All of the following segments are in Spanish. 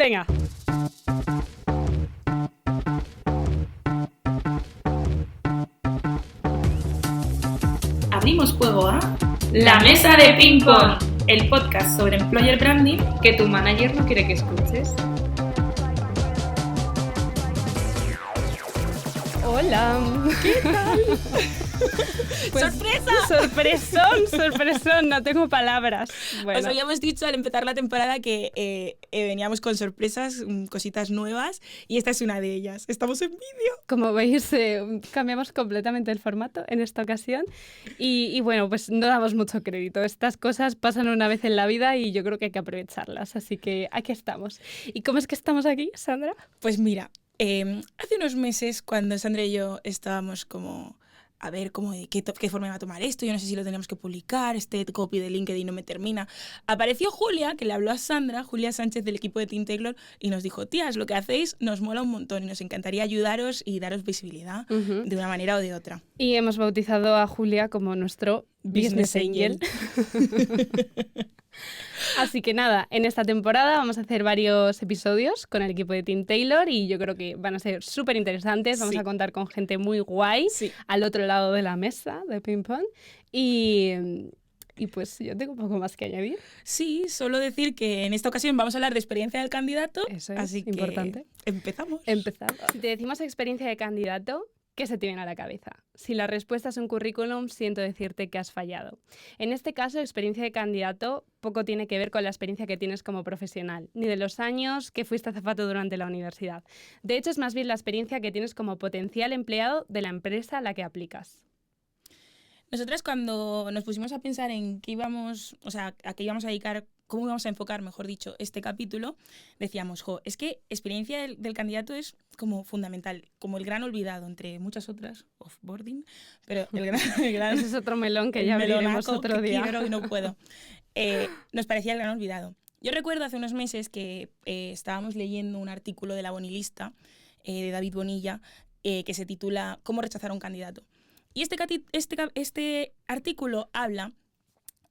Venga. Abrimos fuego a La Mesa de Ping Pong, el podcast sobre employer branding Que tu manager no quiere que escuches. Hola. ¿Qué tal? Pues, ¡sorpresa! Sorpresón, no tengo palabras. Bueno. Os habíamos dicho al empezar la temporada que veníamos con sorpresas, cositas nuevas, y esta es una de ellas. Estamos en vídeo. Como veis, cambiamos completamente el formato en esta ocasión y bueno, pues no damos mucho crédito. Estas cosas pasan una vez en la vida y yo creo que hay que aprovecharlas, así que aquí estamos. ¿Y cómo es que estamos aquí, Sandra? Pues mira, hace unos meses cuando Sandra y yo estábamos como a ver qué forma iba a tomar esto, yo no sé si lo teníamos que publicar, este copy de LinkedIn no me termina, apareció Julia, que le habló a Sandra, Julia Sánchez del equipo de Team Taylor, y nos dijo, tías, lo que hacéis nos mola un montón y nos encantaría ayudaros y daros visibilidad de una manera o de otra. Y hemos bautizado a Julia como nuestro Business Angel. Así que nada, en esta temporada vamos a hacer varios episodios con el equipo de Team Taylor y yo creo que van a ser súper interesantes. Vamos a contar con gente muy guay al otro lado de la mesa de ping pong y pues yo tengo un poco más que añadir. Sí, solo decir que en esta ocasión vamos a hablar de experiencia del candidato. Eso es así importante. Que empezamos. Si te decimos experiencia de candidato, ¿qué se te viene a la cabeza? Si la respuesta es un currículum, siento decirte que has fallado. En este caso, experiencia de candidato poco tiene que ver con la experiencia que tienes como profesional, ni de los años que fuiste azafato durante la universidad. De hecho, es más bien la experiencia que tienes como potencial empleado de la empresa a la que aplicas. Nosotras cuando nos pusimos a pensar en qué íbamos, o sea, a qué íbamos a dedicar, cómo íbamos a enfocar, mejor dicho, este capítulo, decíamos, es que experiencia del candidato es como fundamental, como el gran olvidado, entre muchas otras, offboarding, pero el gran Ese es otro melón que ya veremos otro día. Quiero y no puedo. Nos parecía el gran olvidado. Yo recuerdo hace unos meses que estábamos leyendo un artículo de La Bonilista, de David Bonilla, que se titula ¿Cómo rechazar a un candidato? Y este artículo habla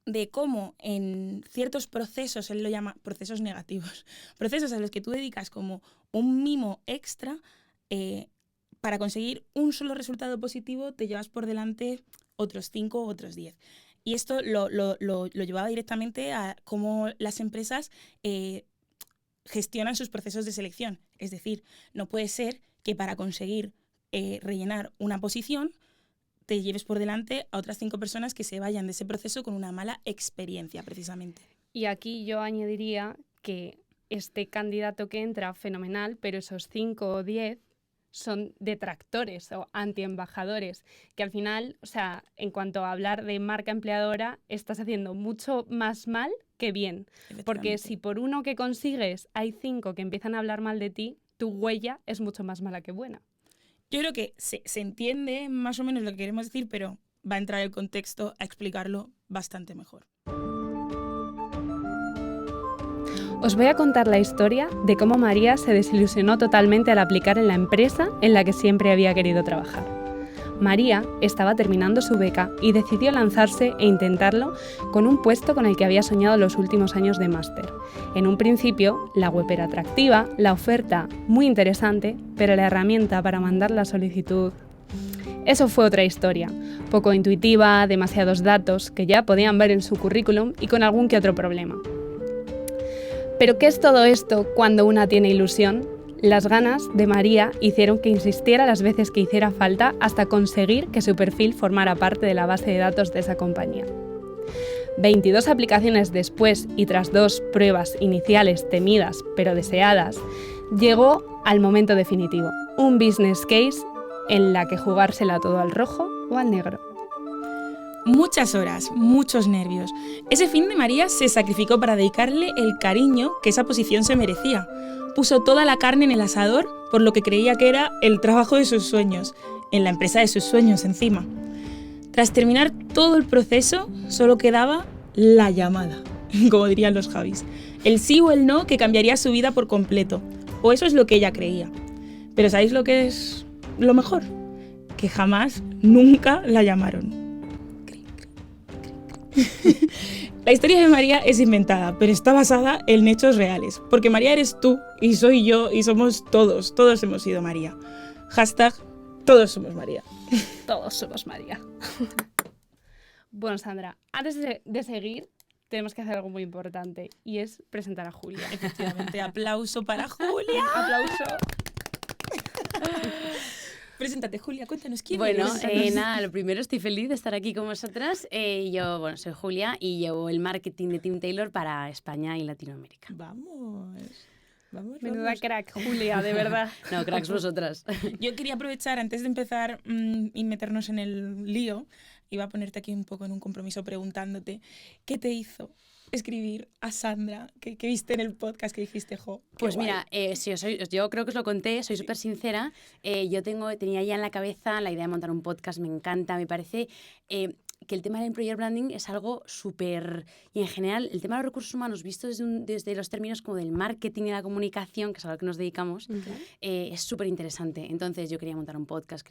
de cómo en ciertos procesos, él lo llama procesos negativos, procesos a los que tú dedicas como un mimo extra, para conseguir un solo resultado positivo te llevas por delante otros 5 o otros 10. Y esto lo llevaba directamente a cómo las empresas gestionan sus procesos de selección. Es decir, no puede ser que para conseguir rellenar una posición te lleves por delante a otras 5 personas que se vayan de ese proceso con una mala experiencia, precisamente. Y aquí yo añadiría que este candidato que entra, fenomenal, pero esos 5 o 10 son detractores o antiembajadores, que al final, o sea, en cuanto a hablar de marca empleadora, estás haciendo mucho más mal que bien. Porque si por uno que consigues hay 5 que empiezan a hablar mal de ti, tu huella es mucho más mala que buena. Yo creo que se entiende más o menos lo que queremos decir, pero va a entrar el contexto a explicarlo bastante mejor. Os voy a contar la historia de cómo María se desilusionó totalmente al aplicar en la empresa en la que siempre había querido trabajar. María estaba terminando su beca y decidió lanzarse e intentarlo con un puesto con el que había soñado los últimos años de máster. En un principio, la web era atractiva, la oferta muy interesante, pero la herramienta para mandar la solicitud... Eso fue otra historia, poco intuitiva, demasiados datos que ya podían ver en su currículum y con algún que otro problema. ¿Pero qué es todo esto cuando una tiene ilusión? Las ganas de María hicieron que insistiera las veces que hiciera falta hasta conseguir que su perfil formara parte de la base de datos de esa compañía. 22 aplicaciones después y tras 2 pruebas iniciales temidas pero deseadas, llegó al momento definitivo, un business case en la que jugársela todo al rojo o al negro. Muchas horas, muchos nervios. Ese fin de María se sacrificó para dedicarle el cariño que esa posición se merecía. Puso toda la carne en el asador por lo que creía que era el trabajo de sus sueños, en la empresa de sus sueños encima. Tras terminar todo el proceso, solo quedaba la llamada, como dirían los Javis. El sí o el no que cambiaría su vida por completo, o eso es lo que ella creía. Pero ¿sabéis lo que es lo mejor? Que jamás, nunca la llamaron. La historia de María es inventada, pero está basada en hechos reales. Porque María eres tú, y soy yo, y somos todos. Todos hemos sido María. Hashtag, todos somos María. Todos somos María. Bueno, Sandra, antes de seguir, tenemos que hacer algo muy importante, y es presentar a Julia. Efectivamente, aplauso para Julia. Aplauso. Preséntate, Julia, cuéntanos quién Bueno, eres. nada, lo primero, estoy feliz de estar aquí con vosotras. Yo, bueno, soy Julia y llevo el marketing de Team Taylor para España y Latinoamérica. Vamos. Menuda crack, Julia, de verdad. No, cracks vosotras. Yo quería aprovechar, antes de empezar y meternos en el lío, iba a ponerte aquí un poco en un compromiso preguntándote, ¿qué te hizo escribir a Sandra, que viste en el podcast que dijiste, jo, qué Pues guay? mira, yo creo que os lo conté, soy súper sincera. Yo tenía ya en la cabeza la idea de montar un podcast, me encanta, me parece que el tema del employer branding es algo súper... Y en general, el tema de los recursos humanos, visto desde los términos como del marketing y la comunicación, que es a lo que nos dedicamos, es súper interesante. Entonces yo quería montar un podcast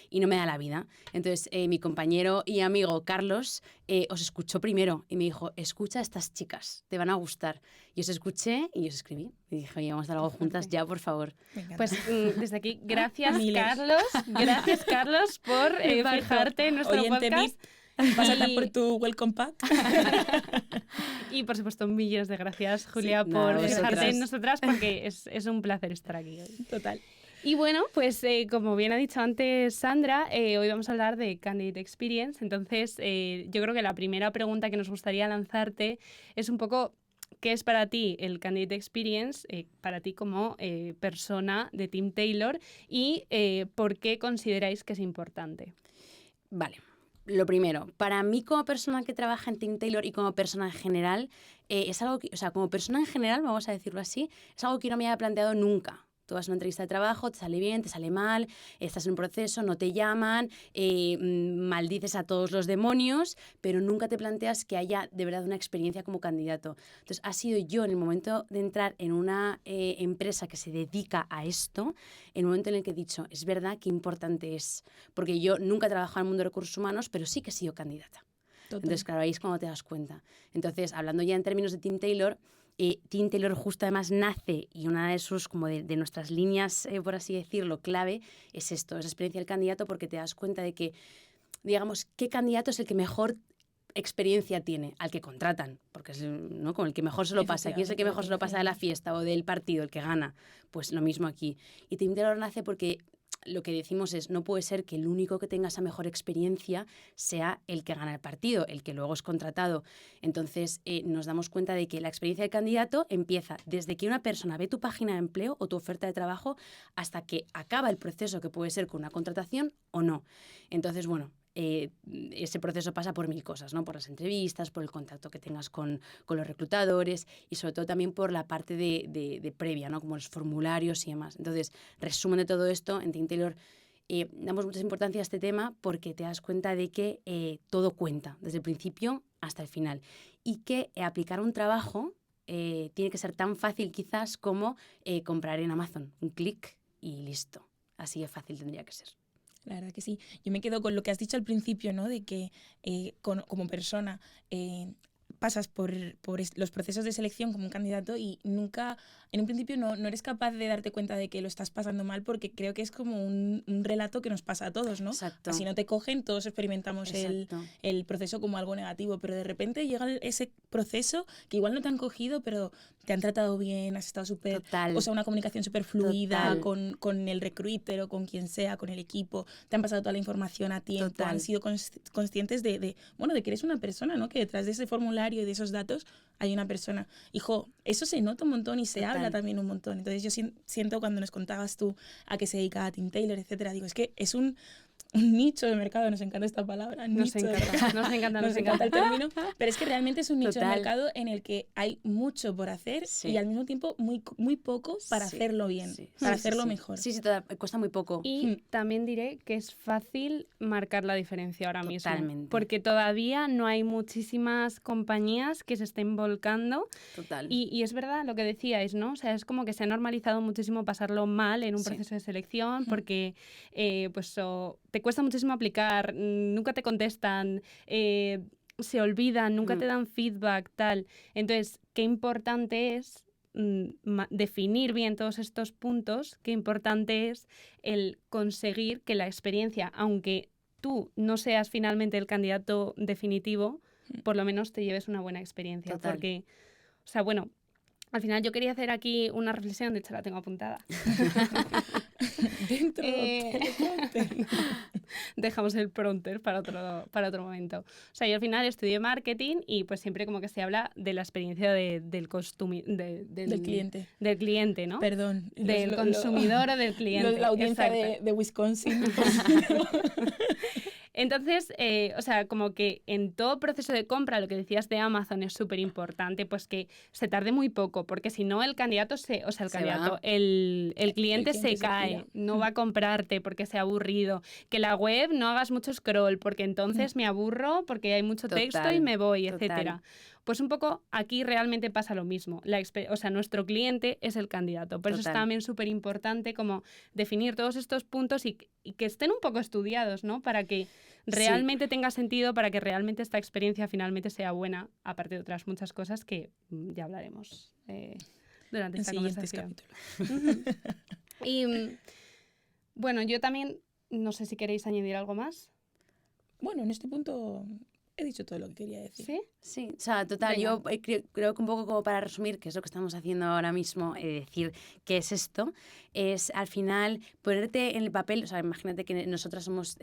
y no me da la vida. Entonces mi compañero y amigo Carlos os escuchó primero y me dijo, escucha a estas chicas, te van a gustar. Y os escuché y os escribí. Y dije, oye, vamos a hacer algo juntas ya, por favor. Me encanta. Pues desde aquí, gracias, Miles. Carlos. Gracias, Carlos, por fijarte en nuestro Oyente podcast. Pásate por tu welcome pack. Y por supuesto, millones de gracias, Julia, Sí, por nada, fijarte vosotras. en nosotras, porque es un placer estar aquí hoy. Total. Y bueno, pues como bien ha dicho antes Sandra, hoy vamos a hablar de Candidate Experience. Entonces, yo creo que la primera pregunta que nos gustaría lanzarte es un poco, ¿qué es para ti el Candidate Experience, para ti como persona de Team Taylor, y por qué consideráis que es importante? Vale. Lo primero, para mí como persona que trabaja en Team Taylor y como persona en general, es algo que, o sea, como persona en general, vamos a decirlo así, es algo que no me había planteado nunca. Tú vas a una entrevista de trabajo, te sale bien, te sale mal, estás en un proceso, no te llaman, maldices a todos los demonios, pero nunca te planteas que haya de verdad una experiencia como candidato. Entonces, ha sido yo en el momento de entrar en una empresa que se dedica a esto, en el momento en el que he dicho, es verdad que importante es, porque yo nunca he trabajado en el mundo de recursos humanos, pero sí que he sido candidata. Total. Entonces, claro, ahí es cuando te das cuenta. Entonces, hablando ya en términos de Team Taylor, Team Taylor justo además nace y una de sus, como de nuestras líneas, por así decirlo, clave, es esto, es la experiencia del candidato, porque te das cuenta de que, digamos, qué candidato es el que mejor experiencia tiene, al que contratan, porque es, ¿no?, con el que mejor se lo pasa. ¿Quién es el que mejor se lo pasa de la fiesta o del partido, el que gana? Pues lo mismo aquí. Y Team Taylor nace porque lo que decimos es, no puede ser que el único que tenga esa mejor experiencia sea el que gana el partido, el que luego es contratado. Entonces, nos damos cuenta de que la experiencia del candidato empieza desde que una persona ve tu página de empleo o tu oferta de trabajo hasta que acaba el proceso, que puede ser con una contratación o no. Entonces, bueno, ese proceso pasa por mil cosas, ¿no? Por las entrevistas, por el contacto que tengas con los reclutadores y sobre todo también por la parte de previa, ¿no? Como los formularios y demás. Entonces, resumen de todo esto, en Team Taylor damos mucha importancia a este tema porque te das cuenta de que todo cuenta, desde el principio hasta el final. Y que aplicar un trabajo tiene que ser tan fácil quizás como comprar en Amazon. Un clic y listo. Así de fácil tendría que ser. La verdad que sí. Yo me quedo con lo que has dicho al principio, ¿no? De que como persona pasas por los procesos de selección como un candidato y nunca, en un principio no eres capaz de darte cuenta de que lo estás pasando mal, porque creo que es como un relato que nos pasa a todos, ¿no? Exacto. Si no te cogen, todos experimentamos el proceso como algo negativo, pero de repente llega ese proceso que igual no te han cogido, pero te han tratado bien, has estado súper... Total. O sea, una comunicación súper fluida Total. con el recruiter o con quien sea, con el equipo, te han pasado toda la información a tiempo, Total. han sido conscientes de que eres una persona, ¿no? Que detrás de ese formulario y de esos datos hay una persona. Hijo, eso se nota un montón y se Total. habla también un montón. Entonces yo siento cuando nos contabas tú a qué se dedicaba Team Taylor, etcétera, digo, es que es un nicho de mercado, nos encanta esta palabra, Nos nicho de encanta, mercado. nos encanta. el término, pero es que realmente es un nicho de Total. mercado en el que hay mucho por hacer Sí. y al mismo tiempo muy poco para Sí. hacerlo bien, Sí. para Sí, hacerlo sí. mejor. Sí, total, cuesta muy poco. Y también diré que es fácil marcar la diferencia ahora mismo. Totalmente. Porque todavía no hay muchísimas compañías que se estén volcando. Total. Y es verdad lo que decíais, ¿no? O sea, es como que se ha normalizado muchísimo pasarlo mal en un Sí. proceso de selección porque te cuesta muchísimo aplicar, nunca te contestan. se olvidan, nunca te dan feedback, tal. Entonces, qué importante es definir bien todos estos puntos, qué importante es el conseguir que la experiencia, aunque tú no seas finalmente el candidato definitivo, por lo menos te lleves una buena experiencia. Total. Porque, o sea, bueno, al final yo quería hacer aquí una reflexión, de hecho la tengo apuntada. Dentro teleprompter. Dejamos el prompter para otro momento. O sea, yo al final estudié marketing y pues siempre como que se habla de la experiencia del cliente. Del cliente, ¿no? Perdón. Del consumidor o del cliente. La audiencia Exacto. de Wisconsin. Entonces, o sea, como que en todo proceso de compra, lo que decías de Amazon es súper importante, pues que se tarde muy poco, porque si no el candidato el cliente se cae, no va a comprarte porque sea aburrido, que la web no hagas mucho scroll, porque entonces me aburro, porque hay mucho texto y me voy, etcétera. Pues un poco aquí realmente pasa lo mismo. O sea, nuestro cliente es el candidato. Por eso es también súper importante como definir todos estos puntos y que estén un poco estudiados, ¿no? Para que realmente tenga sentido, para que realmente esta experiencia finalmente sea buena, aparte de otras muchas cosas que ya hablaremos durante esta conversación. Y bueno, yo también, no sé si queréis añadir algo más. Bueno, en este punto he dicho todo lo que quería decir. ¿Sí? Sí, o sea, total, Venga. yo creo que un poco como para resumir, que es lo que estamos haciendo ahora mismo, decir qué es esto, es al final ponerte en el papel, o sea, imagínate que nosotras somos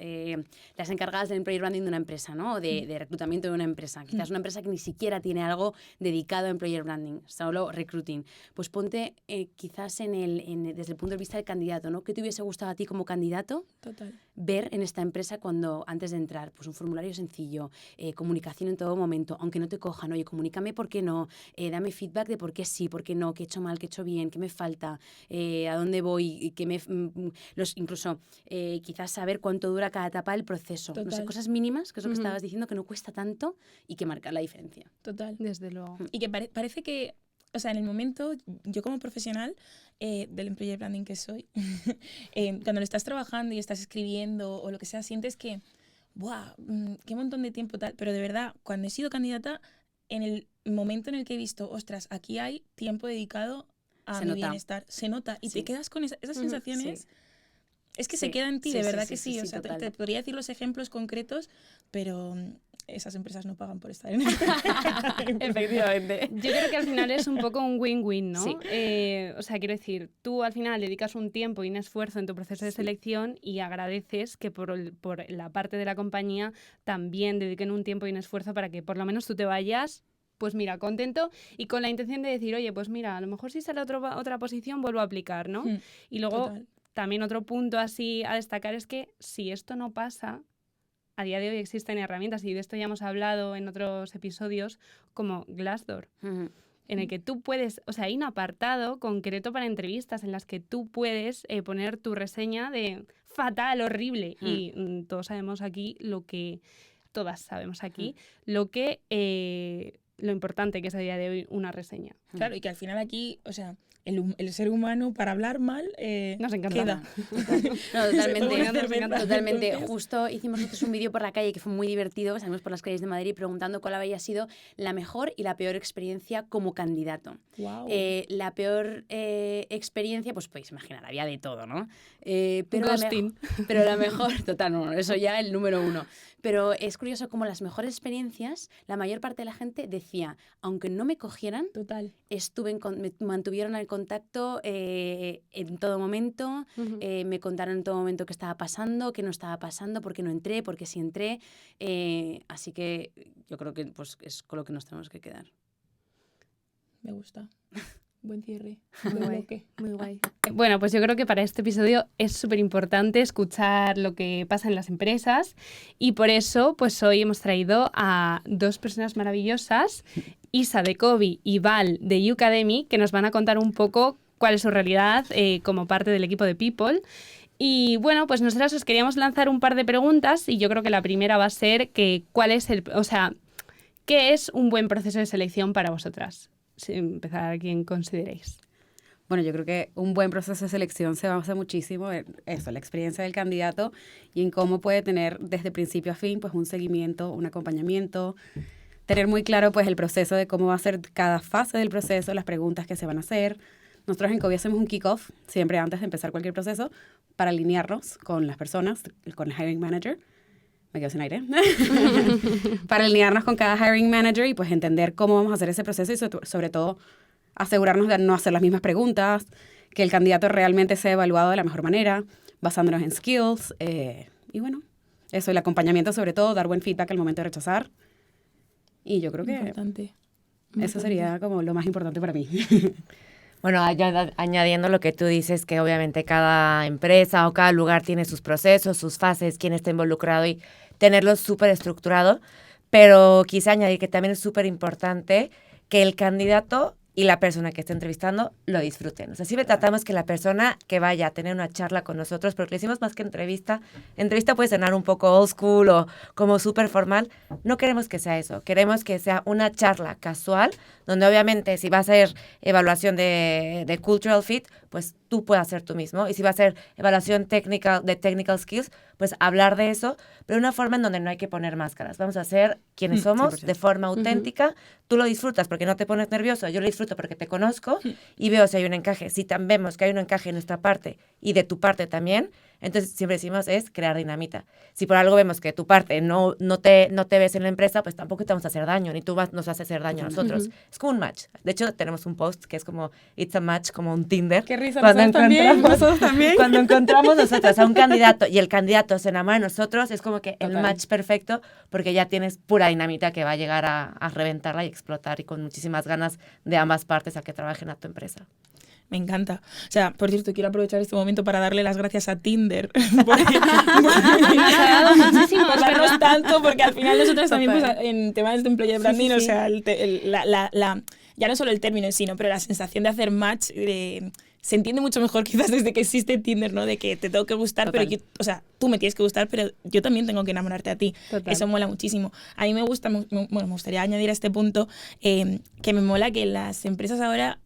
las encargadas del employer branding de una empresa, ¿no? O de reclutamiento de una empresa. Quizás una empresa que ni siquiera tiene algo dedicado a employer branding, solo recruiting. Pues ponte quizás desde el punto de vista del candidato, ¿no? ¿Qué te hubiese gustado a ti como candidato Total. ver en esta empresa antes de entrar? Pues un formulario sencillo, comunicación en todo momento, aunque no te cojan, oye, comunícame por qué no, dame feedback de por qué sí, por qué no, qué he hecho mal, qué he hecho bien, qué me falta, a dónde voy, incluso quizás saber cuánto dura cada etapa del proceso. No sé, cosas mínimas, que es lo que estabas diciendo, que no cuesta tanto y que marcan la diferencia. Total. Desde luego. Y que parece que, o sea, en el momento, yo como profesional del employer branding que soy, cuando lo estás trabajando y estás escribiendo o lo que sea, sientes que ¡buah! ¡Qué montón de tiempo tal! Pero de verdad, cuando he sido candidata, en el momento en el que he visto, ostras, aquí hay tiempo dedicado a mi bienestar, se nota y te quedas con esas sensaciones. Sí. Es que se queda en ti, de verdad que sí. O sea, total. te podría decir los ejemplos concretos, pero esas empresas no pagan por estar en el Efectivamente. Yo creo que al final es un poco un win-win, ¿no? Sí. O sea, quiero decir, tú al final dedicas un tiempo y un esfuerzo en tu proceso de selección y agradeces que por la parte de la compañía también dediquen un tiempo y un esfuerzo para que por lo menos tú te vayas, pues mira, contento y con la intención de decir, oye, pues mira, a lo mejor si sale otra posición vuelvo a aplicar, ¿no? Y luego Total. también otro punto así a destacar es que si esto no pasa, a día de hoy existen herramientas, y de esto ya hemos hablado en otros episodios, como Glassdoor, en el que tú puedes, o sea, hay un apartado concreto para entrevistas en las que tú puedes poner tu reseña de fatal, horrible, y todas sabemos aquí lo que lo importante que es a día de hoy una reseña. Claro, y que al final aquí, o sea, el ser humano para hablar mal Nos encanta. queda. No, totalmente. Justo hicimos nosotros un vídeo por la calle que fue muy divertido, salimos por las calles de Madrid preguntando cuál había sido la mejor y la peor experiencia como candidato. Wow. La peor experiencia, pues podéis imaginar, había de todo, ¿no? Pero la mejor, total, no, eso ya el número 1. Pero es curioso como las mejores experiencias, la mayor parte de la gente decía, aunque no me cogieran, Total. me mantuvieron el contacto en todo momento, me contaron en todo momento qué estaba pasando, qué no estaba pasando, por qué no entré, por qué sí entré. Así que yo creo que pues, es con lo que nos tenemos que quedar. Me gusta. Buen cierre. Muy guay. Bueno, pues yo creo que para este episodio es súper importante escuchar lo que pasa en las empresas y por eso pues hoy hemos traído a dos personas maravillosas, Isa de Kobe y Val de Ucademy, que nos van a contar un poco cuál es su realidad como parte del equipo de People. Y bueno, pues nosotras os queríamos lanzar un par de preguntas y yo creo que la primera va a ser que ¿qué es un buen proceso de selección para vosotras? Empezar a quien consideréis. Bueno, yo creo que un buen proceso de selección se basa muchísimo en eso, la experiencia del candidato y en cómo puede tener desde principio a fin pues un seguimiento, un acompañamiento, tener muy claro pues el proceso de cómo va a ser cada fase del proceso, las preguntas que se van a hacer. Nosotros en Covey hacemos un kick-off siempre antes de empezar cualquier proceso para alinearnos con las personas, con el hiring manager. Me quedo sin aire. Para alinearnos con cada hiring manager y pues entender cómo vamos a hacer ese proceso y sobre todo asegurarnos de no hacer las mismas preguntas, que el candidato realmente sea evaluado de la mejor manera, basándonos en skills. Y bueno, eso, el acompañamiento sobre todo, dar buen feedback al momento de rechazar. Y yo creo que Importante. eso sería como lo más importante para mí. Bueno, añadiendo lo que tú dices, que obviamente cada empresa o cada lugar tiene sus procesos, sus fases, quién está involucrado y tenerlo súper estructurado, pero quise añadir que también es súper importante que el candidato y la persona que está entrevistando lo disfruten. O sea, siempre tratamos que la persona que vaya a tener una charla con nosotros, porque le decimos más que entrevista puede sonar un poco old school o como súper formal, no queremos que sea eso, queremos que sea una charla casual, donde obviamente si va a ser evaluación de cultural fit, pues tú puedas ser tú mismo, y si va a ser evaluación de technical skills, pues hablar de eso, pero de una forma en donde no hay que poner máscaras. Vamos a ser quienes somos 100%. de forma auténtica. Tú lo disfrutas porque no te pones nervioso, yo lo disfruto porque te conozco y veo si hay un encaje. Si también vemos que hay un encaje en nuestra parte y de tu parte también, entonces siempre decimos es crear dinamita. Si por algo vemos que tu parte no te ves en la empresa, pues tampoco te vamos a hacer daño, ni tú nos vas a hacer daño a nosotros. Es como un match. De hecho, tenemos un post que es como it's a match, como un Tinder. Qué risa, Cuando nosotros también. cuando encontramos nosotros a un candidato y el candidato se enamora de nosotros, es como que el Total. match perfecto, porque ya tienes pura dinamita que va a llegar a reventarla y explotar, y con muchísimas ganas de ambas partes a que trabajen a tu empresa. Me encanta. O sea, por cierto, quiero aprovechar este momento para darle las gracias a Tinder. Porque Nos ha dado muchísimo, por es darnos verdad. tanto, porque al final nosotros también Total. pues, en temas de employer branding, o sea, ya no solo el término en sí, ¿no? Pero la sensación de hacer match se entiende mucho mejor quizás desde que existe Tinder, ¿no? De que te tengo que gustar, Total. pero o sea, tú me tienes que gustar, pero yo también tengo que enamorarte a ti. Total. Eso mola muchísimo. A mí me gusta, me gustaría añadir a este punto que me mola que las empresas ahora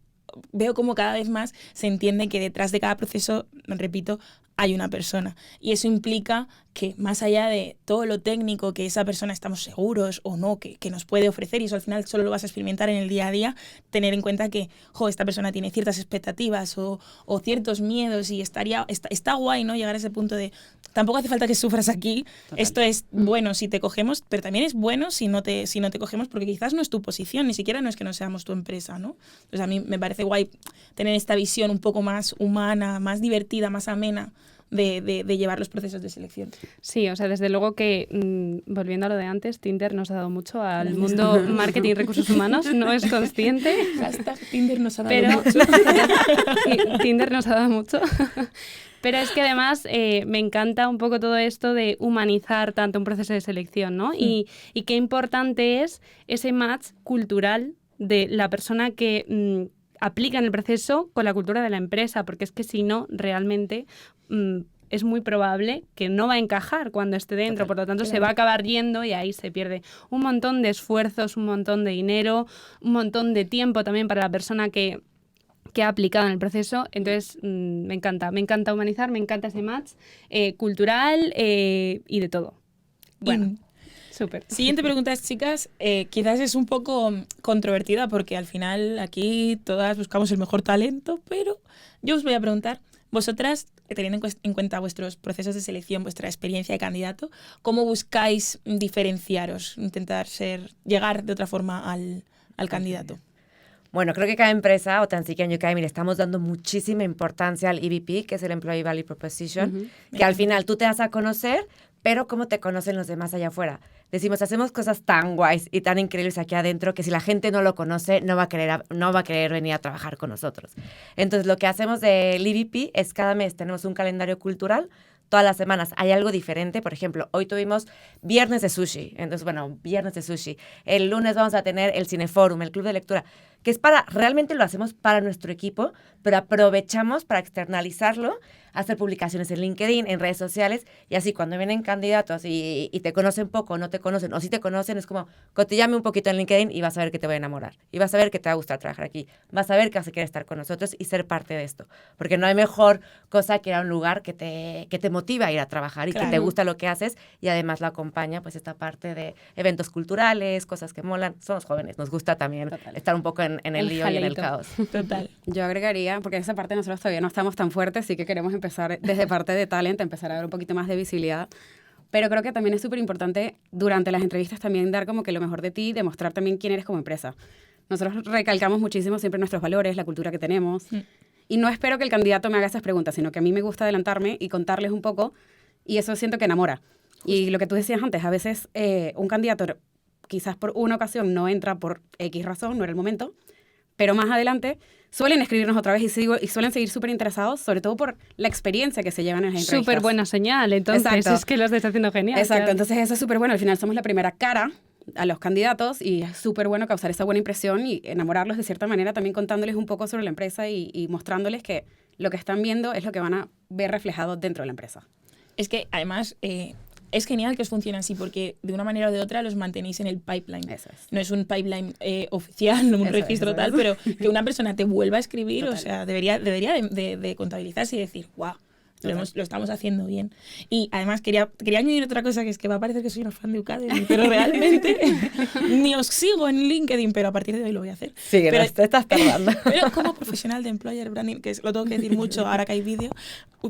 veo como cada vez más se entiende que detrás de cada proceso, repito, hay una persona. Y eso implica que más allá de todo lo técnico que esa persona estamos seguros o no, que nos puede ofrecer, y eso al final solo lo vas a experimentar en el día a día, tener en cuenta que esta persona tiene ciertas expectativas o ciertos miedos, y está guay, ¿no? Llegar a ese punto de tampoco hace falta que sufras aquí. Total. Esto es bueno si te cogemos, pero también es bueno si no te cogemos, porque quizás no es tu posición, ni siquiera no es que no seamos tu empresa, ¿no? Entonces a mí me parece guay tener esta visión un poco más humana, más divertida, más amena de llevar los procesos de selección. Sí, o sea, desde luego que, volviendo a lo de antes, Tinder nos ha dado mucho al mundo marketing y recursos humanos, no es consciente, Hashtag Tinder nos ha dado pero mucho. Tinder nos ha dado mucho. Pero es que además me encanta un poco todo esto de humanizar tanto un proceso de selección, ¿no? Y qué importante es ese match cultural de la persona que aplica en el proceso con la cultura de la empresa, porque es que si no, realmente es muy probable que no va a encajar cuando esté dentro, por lo tanto se va a acabar yendo y ahí se pierde un montón de esfuerzos, un montón de dinero, un montón de tiempo también para la persona que ha aplicado en el proceso. Entonces me encanta humanizar, me encanta ese match cultural y de todo. Bueno, súper. Siguiente pregunta, chicas. Quizás es un poco controvertida porque al final aquí todas buscamos el mejor talento, pero yo os voy a preguntar, vosotras, teniendo en cuenta vuestros procesos de selección, vuestra experiencia de candidato, ¿cómo buscáis diferenciaros, intentar llegar de otra forma al candidato? Bueno, creo que cada empresa, o tan siquiera en UKM, le estamos dando muchísima importancia al EVP, que es el Employee Value Proposition, que al final tú te das a conocer, pero cómo te conocen los demás allá afuera. Decimos, hacemos cosas tan guays y tan increíbles aquí adentro que si la gente no lo conoce, no va a querer venir a trabajar con nosotros. Entonces, lo que hacemos del EVP es cada mes tenemos un calendario cultural. Todas las semanas hay algo diferente. Por ejemplo, hoy tuvimos viernes de sushi. Entonces, bueno, viernes de sushi. El lunes vamos a tener el Cineforum, el club de lectura, que es realmente lo hacemos para nuestro equipo, pero aprovechamos para externalizarlo hacer publicaciones en LinkedIn, en redes sociales, y así cuando vienen candidatos y te conocen poco, no te conocen, o si te conocen, es como, cotillame un poquito en LinkedIn y vas a ver que te voy a enamorar, y vas a ver que te va a gustar trabajar aquí, vas a ver que vas a querer estar con nosotros y ser parte de esto, porque no hay mejor cosa que ir a un lugar que te motiva a ir a trabajar y que te gusta lo que haces, y además lo acompaña pues esta parte de eventos culturales, cosas que molan. Somos jóvenes, nos gusta también estar un poco en el lío y en el caos. Total. Yo agregaría, porque en esa parte nosotros todavía no estamos tan fuertes, sí que queremos empezar desde parte de talent, empezar a dar un poquito más de visibilidad. Pero creo que también es súper importante durante las entrevistas también dar como que lo mejor de ti, demostrar también quién eres como empresa. Nosotros recalcamos muchísimo siempre nuestros valores, la cultura que tenemos. Y no espero que el candidato me haga esas preguntas, sino que a mí me gusta adelantarme y contarles un poco, y eso siento que enamora. Y lo que tú decías antes, a veces un candidato quizás por una ocasión no entra por X razón, no era el momento, pero más adelante suelen escribirnos otra vez y suelen seguir súper interesados, sobre todo por la experiencia que se llevan en las entrevistas. Súper buena señal, entonces. Exacto. Es que lo estás haciendo genial. Exacto, claro. entonces eso es súper bueno. Al final somos la primera cara a los candidatos y es súper bueno causar esa buena impresión y enamorarlos de cierta manera, también contándoles un poco sobre la empresa y mostrándoles que lo que están viendo es lo que van a ver reflejado dentro de la empresa. Es que además es genial que os funcione así porque de una manera o de otra los mantenéis en el pipeline. Eso es. No es un pipeline oficial, no un registro tal, pero que una persona te vuelva a escribir, Total. o sea, debería de contabilizarse y decir, wow, lo estamos haciendo bien. Y además quería añadir otra cosa, que es que va a parecer que soy una fan de Ucademy, pero realmente ni os sigo en LinkedIn, pero a partir de hoy lo voy a hacer. Sí, pero, te estás tardando. Pero como profesional de employer branding, que lo tengo que decir mucho ahora que hay vídeo,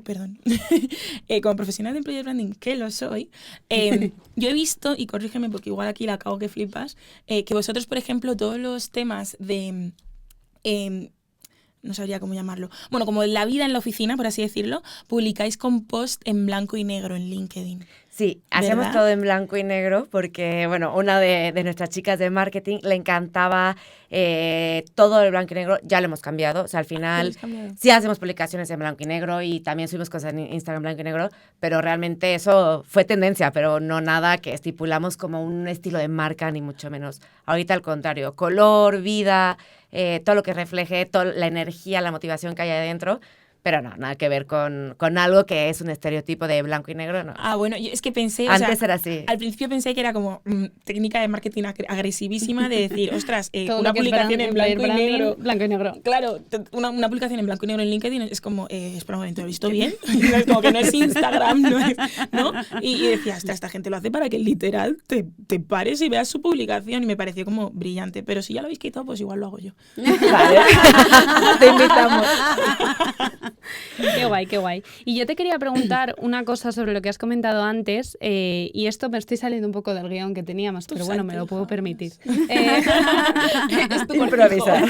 perdón, como profesional de employer branding, que lo soy, yo he visto, y corrígeme porque igual aquí la cago que flipas, que vosotros, por ejemplo, todos los temas de... no sabría cómo llamarlo. Bueno, como la vida en la oficina, por así decirlo, publicáis con post en blanco y negro en LinkedIn. Sí, hacemos ¿Verdad? todo en blanco y negro porque, bueno, una de nuestras chicas de marketing le encantaba todo el blanco y negro. Ya lo hemos cambiado. O sea, al final sí hacemos publicaciones en blanco y negro y también subimos cosas en Instagram blanco y negro, pero realmente eso fue tendencia, pero no nada que estipulamos como un estilo de marca, ni mucho menos. Ahorita al contrario, color, vida, todo lo que refleje, toda la energía, la motivación que hay adentro. Pero no, nada que ver con algo que es un estereotipo de blanco y negro, no. Ah, bueno, es que pensé... Antes era así. Al principio pensé que era como técnica de marketing agresivísima de decir, ostras, Todo una lo que es publicación en blanco y negro... Blanco y negro. Claro, una publicación en blanco y negro en LinkedIn es como, espera un momento, ¿lo he visto bien? Como que no es Instagram, ¿no? Y decía, esta gente lo hace para que literal te pares y veas su publicación, y me pareció como brillante. Pero si ya lo habéis quitado, pues igual lo hago yo. Vale. Te invitamos. Qué guay, qué guay. Y yo te quería preguntar una cosa sobre lo que has comentado antes, y esto me estoy saliendo un poco del guión que teníamos, pero bueno, me lo puedo permitir. Improvisa.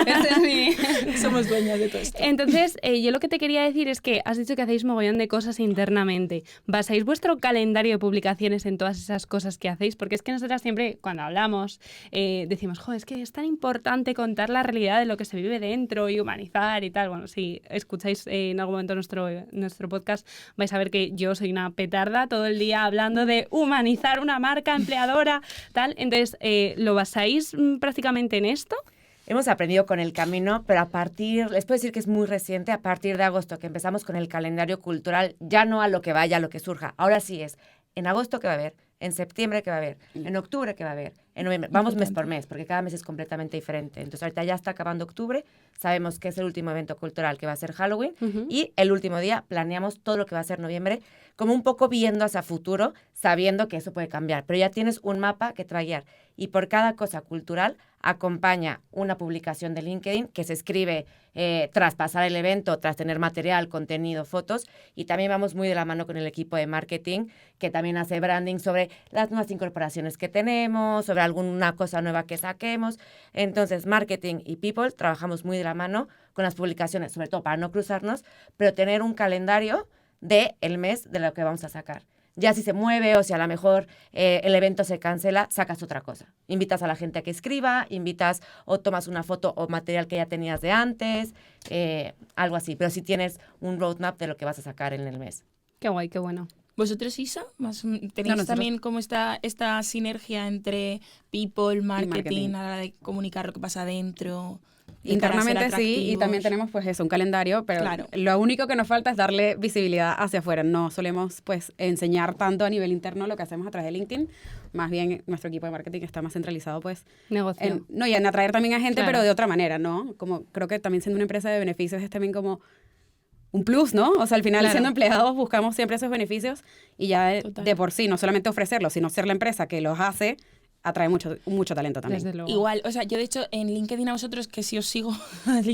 Este es mi... Somos dueñas de todo esto. Entonces, yo lo que te quería decir es que has dicho que hacéis mogollón de cosas internamente. ¿Basáis vuestro calendario de publicaciones en todas esas cosas que hacéis? Porque es que nosotras siempre, cuando hablamos, decimos, jo, es que es tan importante contar la realidad de lo que se vive dentro y humanizar y tal. Bueno, si escucháis en algún momento nuestro podcast, vais a ver que yo soy una petarda todo el día hablando de humanizar una marca empleadora, tal. Entonces, ¿lo basáis prácticamente en esto? Hemos aprendido con el camino, pero les puedo decir que es muy reciente, a partir de agosto, que empezamos con el calendario cultural, ya no a lo que vaya, a lo que surja. Ahora sí es, en agosto ¿qué va a haber? En septiembre ¿qué va a haber? En octubre ¿qué va a haber? En noviembre. Vamos mes por mes, porque cada mes es completamente diferente. Entonces ahorita ya está acabando octubre, sabemos que es el último evento cultural que va a ser Halloween, y el último día planeamos todo lo que va a ser noviembre, como un poco viendo hacia futuro, sabiendo que eso puede cambiar. Pero ya tienes un mapa que te va a guiar. Y por cada cosa cultural acompaña una publicación de LinkedIn que se escribe tras pasar el evento, tras tener material, contenido, fotos, y también vamos muy de la mano con el equipo de marketing que también hace branding sobre las nuevas incorporaciones que tenemos, sobre alguna cosa nueva que saquemos. Entonces, marketing y people trabajamos muy de la mano con las publicaciones, sobre todo para no cruzarnos, pero tener un calendario del mes de lo que vamos a sacar. Ya si se mueve o si a lo mejor el evento se cancela, sacas otra cosa. Invitas a la gente a que escriba, invitas o tomas una foto o material que ya tenías de antes, algo así. Pero si tienes un roadmap de lo que vas a sacar en el mes. Qué guay, qué bueno. ¿Vosotros, Isa, tenéis también como esta sinergia entre people, marketing, a la hora de comunicar lo que pasa adentro? de cara a ser Internamente sí, y atractivos. también tenemos pues eso, un calendario, pero Claro. lo único que nos falta es darle visibilidad hacia afuera. No solemos pues enseñar tanto a nivel interno lo que hacemos a través de LinkedIn, más bien nuestro equipo de marketing está más centralizado pues Negocio. y en atraer también a gente, Claro. pero de otra manera, ¿no? Como creo que también siendo una empresa de beneficios es también como un plus, ¿no? O sea, al final Claro. siendo empleados buscamos siempre esos beneficios y ya Total. de por sí, no solamente ofrecerlos, sino ser la empresa que los hace, atrae mucho talento también. Desde luego. Igual, o sea, yo de hecho en LinkedIn a vosotros, que sí os sigo,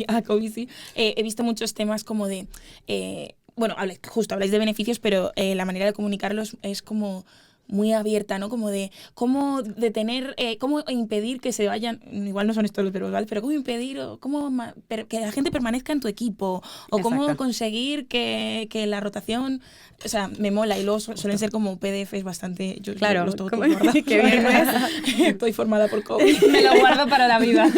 a Covisi, he visto muchos temas como de, bueno, justo habláis de beneficios, pero la manera de comunicarlos es como muy abierta, ¿no? Como de cómo detener, cómo impedir que se vayan, igual no son estos los verbos, ¿vale? Pero cómo impedir, o cómo que la gente permanezca en tu equipo, o cómo Exacto. conseguir que la rotación, o sea, me mola, y luego suelen ser como PDFs bastante, yo Claro, los tengo como- todos guardados. qué bien, Estoy formada por COVID. Me lo guardo para la vida.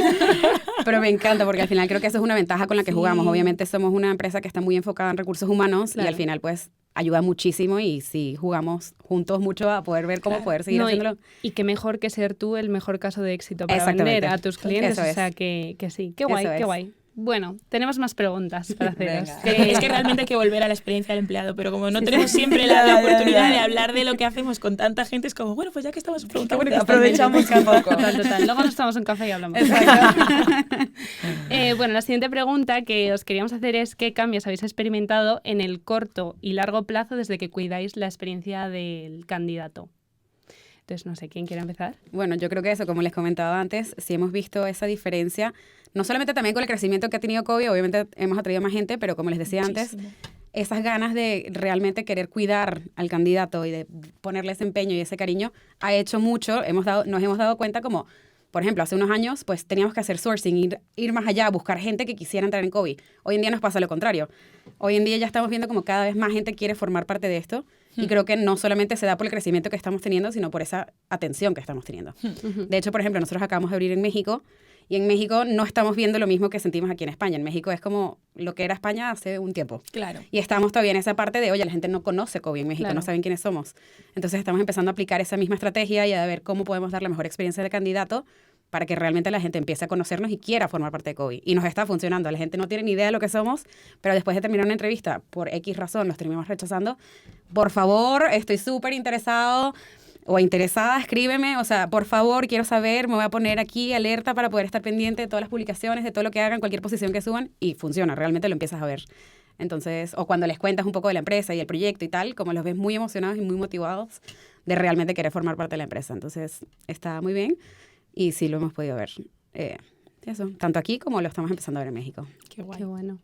Pero me encanta porque al final creo que eso es una ventaja con la que Sí. jugamos. Obviamente somos una empresa que está muy enfocada en recursos humanos y Claro. al final pues ayuda muchísimo y sí, jugamos juntos mucho a poder ver cómo Claro. poder seguir No, haciéndolo. y qué mejor que ser tú el mejor caso de éxito para Exactamente. vender a tus clientes. Eso O es. sea, que sí. Qué Eso guay, qué es. guay. Bueno, tenemos más preguntas para haceros. Venga. Es que realmente hay que volver a la experiencia del empleado, pero como no tenemos siempre la oportunidad de hablar de lo que hacemos con tanta gente, es como, bueno, pues ya que estamos preguntando, aprovechamos un poco. Total. Luego nos tomamos un café y hablamos. Bueno, la siguiente pregunta que os queríamos hacer es ¿qué cambios habéis experimentado en el corto y largo plazo desde que cuidáis la experiencia del candidato? Entonces, no sé, ¿quién quiere empezar? Bueno, yo creo que eso, como les comentaba antes, sí hemos visto esa diferencia, no solamente también con el crecimiento que ha tenido COVID, obviamente hemos atraído más gente, pero como les decía antes, esas ganas de realmente querer cuidar al candidato y de ponerle ese empeño y ese cariño ha hecho mucho. Nos hemos dado cuenta como, por ejemplo, hace unos años, pues teníamos que hacer sourcing, ir más allá, buscar gente que quisiera entrar en COVID. Hoy en día nos pasa lo contrario. Hoy en día ya estamos viendo como cada vez más gente quiere formar parte de esto y creo que no solamente se da por el crecimiento que estamos teniendo, sino por esa atención que estamos teniendo. De hecho, por ejemplo, nosotros acabamos de abrir en México y en México no estamos viendo lo mismo que sentimos aquí en España. En México es como lo que era España hace un tiempo. Claro. Y estamos todavía en esa parte de, oye, la gente no conoce COVID en México, Claro. no saben quiénes somos. Entonces estamos empezando a aplicar esa misma estrategia y a ver cómo podemos dar la mejor experiencia de candidato para que realmente la gente empiece a conocernos y quiera formar parte de COVID. Y nos está funcionando. La gente no tiene ni idea de lo que somos, pero después de terminar una entrevista, por X razón, los terminamos rechazando. Por favor, estoy súper interesado o interesada, escríbeme. O sea, por favor, quiero saber, me voy a poner aquí alerta para poder estar pendiente de todas las publicaciones, de todo lo que hagan, cualquier posición que suban. Y funciona, realmente lo empiezas a ver. Entonces, o cuando les cuentas un poco de la empresa y el proyecto y tal, como los ves muy emocionados y muy motivados de realmente querer formar parte de la empresa. Entonces, está muy bien y sí lo hemos podido ver. Eso, tanto aquí como lo estamos empezando a ver en México. Qué guay. Qué bueno.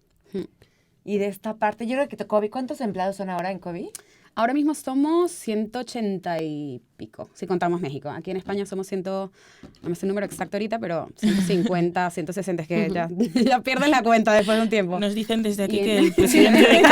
Y de esta parte, yo creo que COVID, ¿cuántos empleados son ahora en COVID? Ahora mismo somos 180 y pico, si contamos México. Aquí en España somos no me sé el número exacto ahorita, pero 150, 160, es que ya pierdes la cuenta después de un tiempo. Nos dicen desde aquí Y que en- el presidente de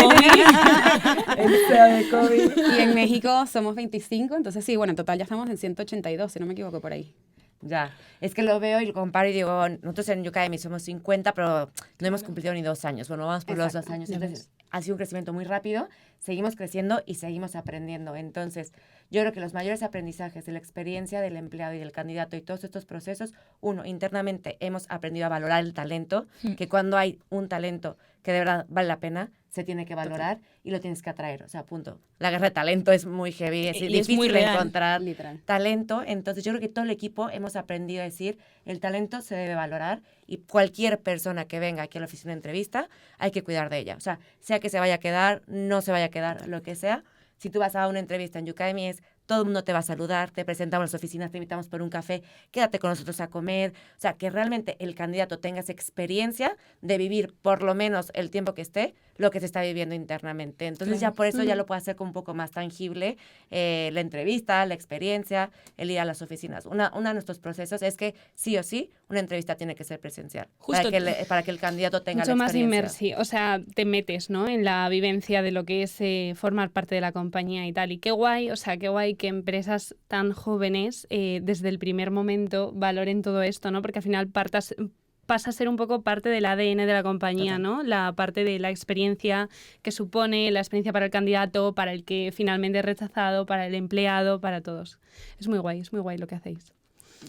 COVID... Y en México somos 25, entonces sí, bueno, en total ya estamos en 182, si no me equivoco por ahí. Ya, es que lo veo y lo comparo y digo, nosotros en Yucatán somos 50, pero no hemos cumplido ni 2 años. Bueno, vamos por los Exacto, 2 años. ya Entonces, ha sido un crecimiento muy rápido, seguimos creciendo y seguimos aprendiendo. Entonces, yo creo que los mayores aprendizajes de la experiencia del empleado y del candidato y todos estos procesos, uno, internamente hemos aprendido a valorar el talento, que cuando hay un talento que de verdad vale la pena, se tiene que valorar y lo tienes que atraer. O sea, punto. La guerra de talento es muy heavy, es Y es difícil muy de real. encontrar Literal. talento. Entonces, yo creo que todo el equipo hemos aprendido a decir, el talento se debe valorar y cualquier persona que venga aquí a la oficina de entrevista, hay que cuidar de ella. O sea, sea que se vaya a quedar, no se vaya a quedar, lo que sea. Si tú vas a una entrevista en Yucatán es todo el mundo te va a saludar, te presentamos las oficinas, te invitamos por un café, quédate con nosotros a comer. O sea, que realmente el candidato tenga esa experiencia de vivir por lo menos el tiempo que esté, lo que se está viviendo internamente. Entonces ya por eso ya lo puede hacer con un poco más tangible la entrevista, la experiencia, el ir a las oficinas. Uno de nuestros procesos es que sí o sí una entrevista tiene que ser presencial Justo. para que el candidato tenga Mucho la más experiencia. inmersivo, o sea, te metes, ¿no? En la vivencia de lo que es formar parte de la compañía y tal. Y qué guay, o sea, qué guay que empresas tan jóvenes desde el primer momento valoren todo esto, ¿no? Porque al final pasa a ser un poco parte del ADN de la compañía, Total. ¿no? La parte de la experiencia que supone, la experiencia para el candidato, para el que finalmente es rechazado, para el empleado, para todos. Es muy guay lo que hacéis.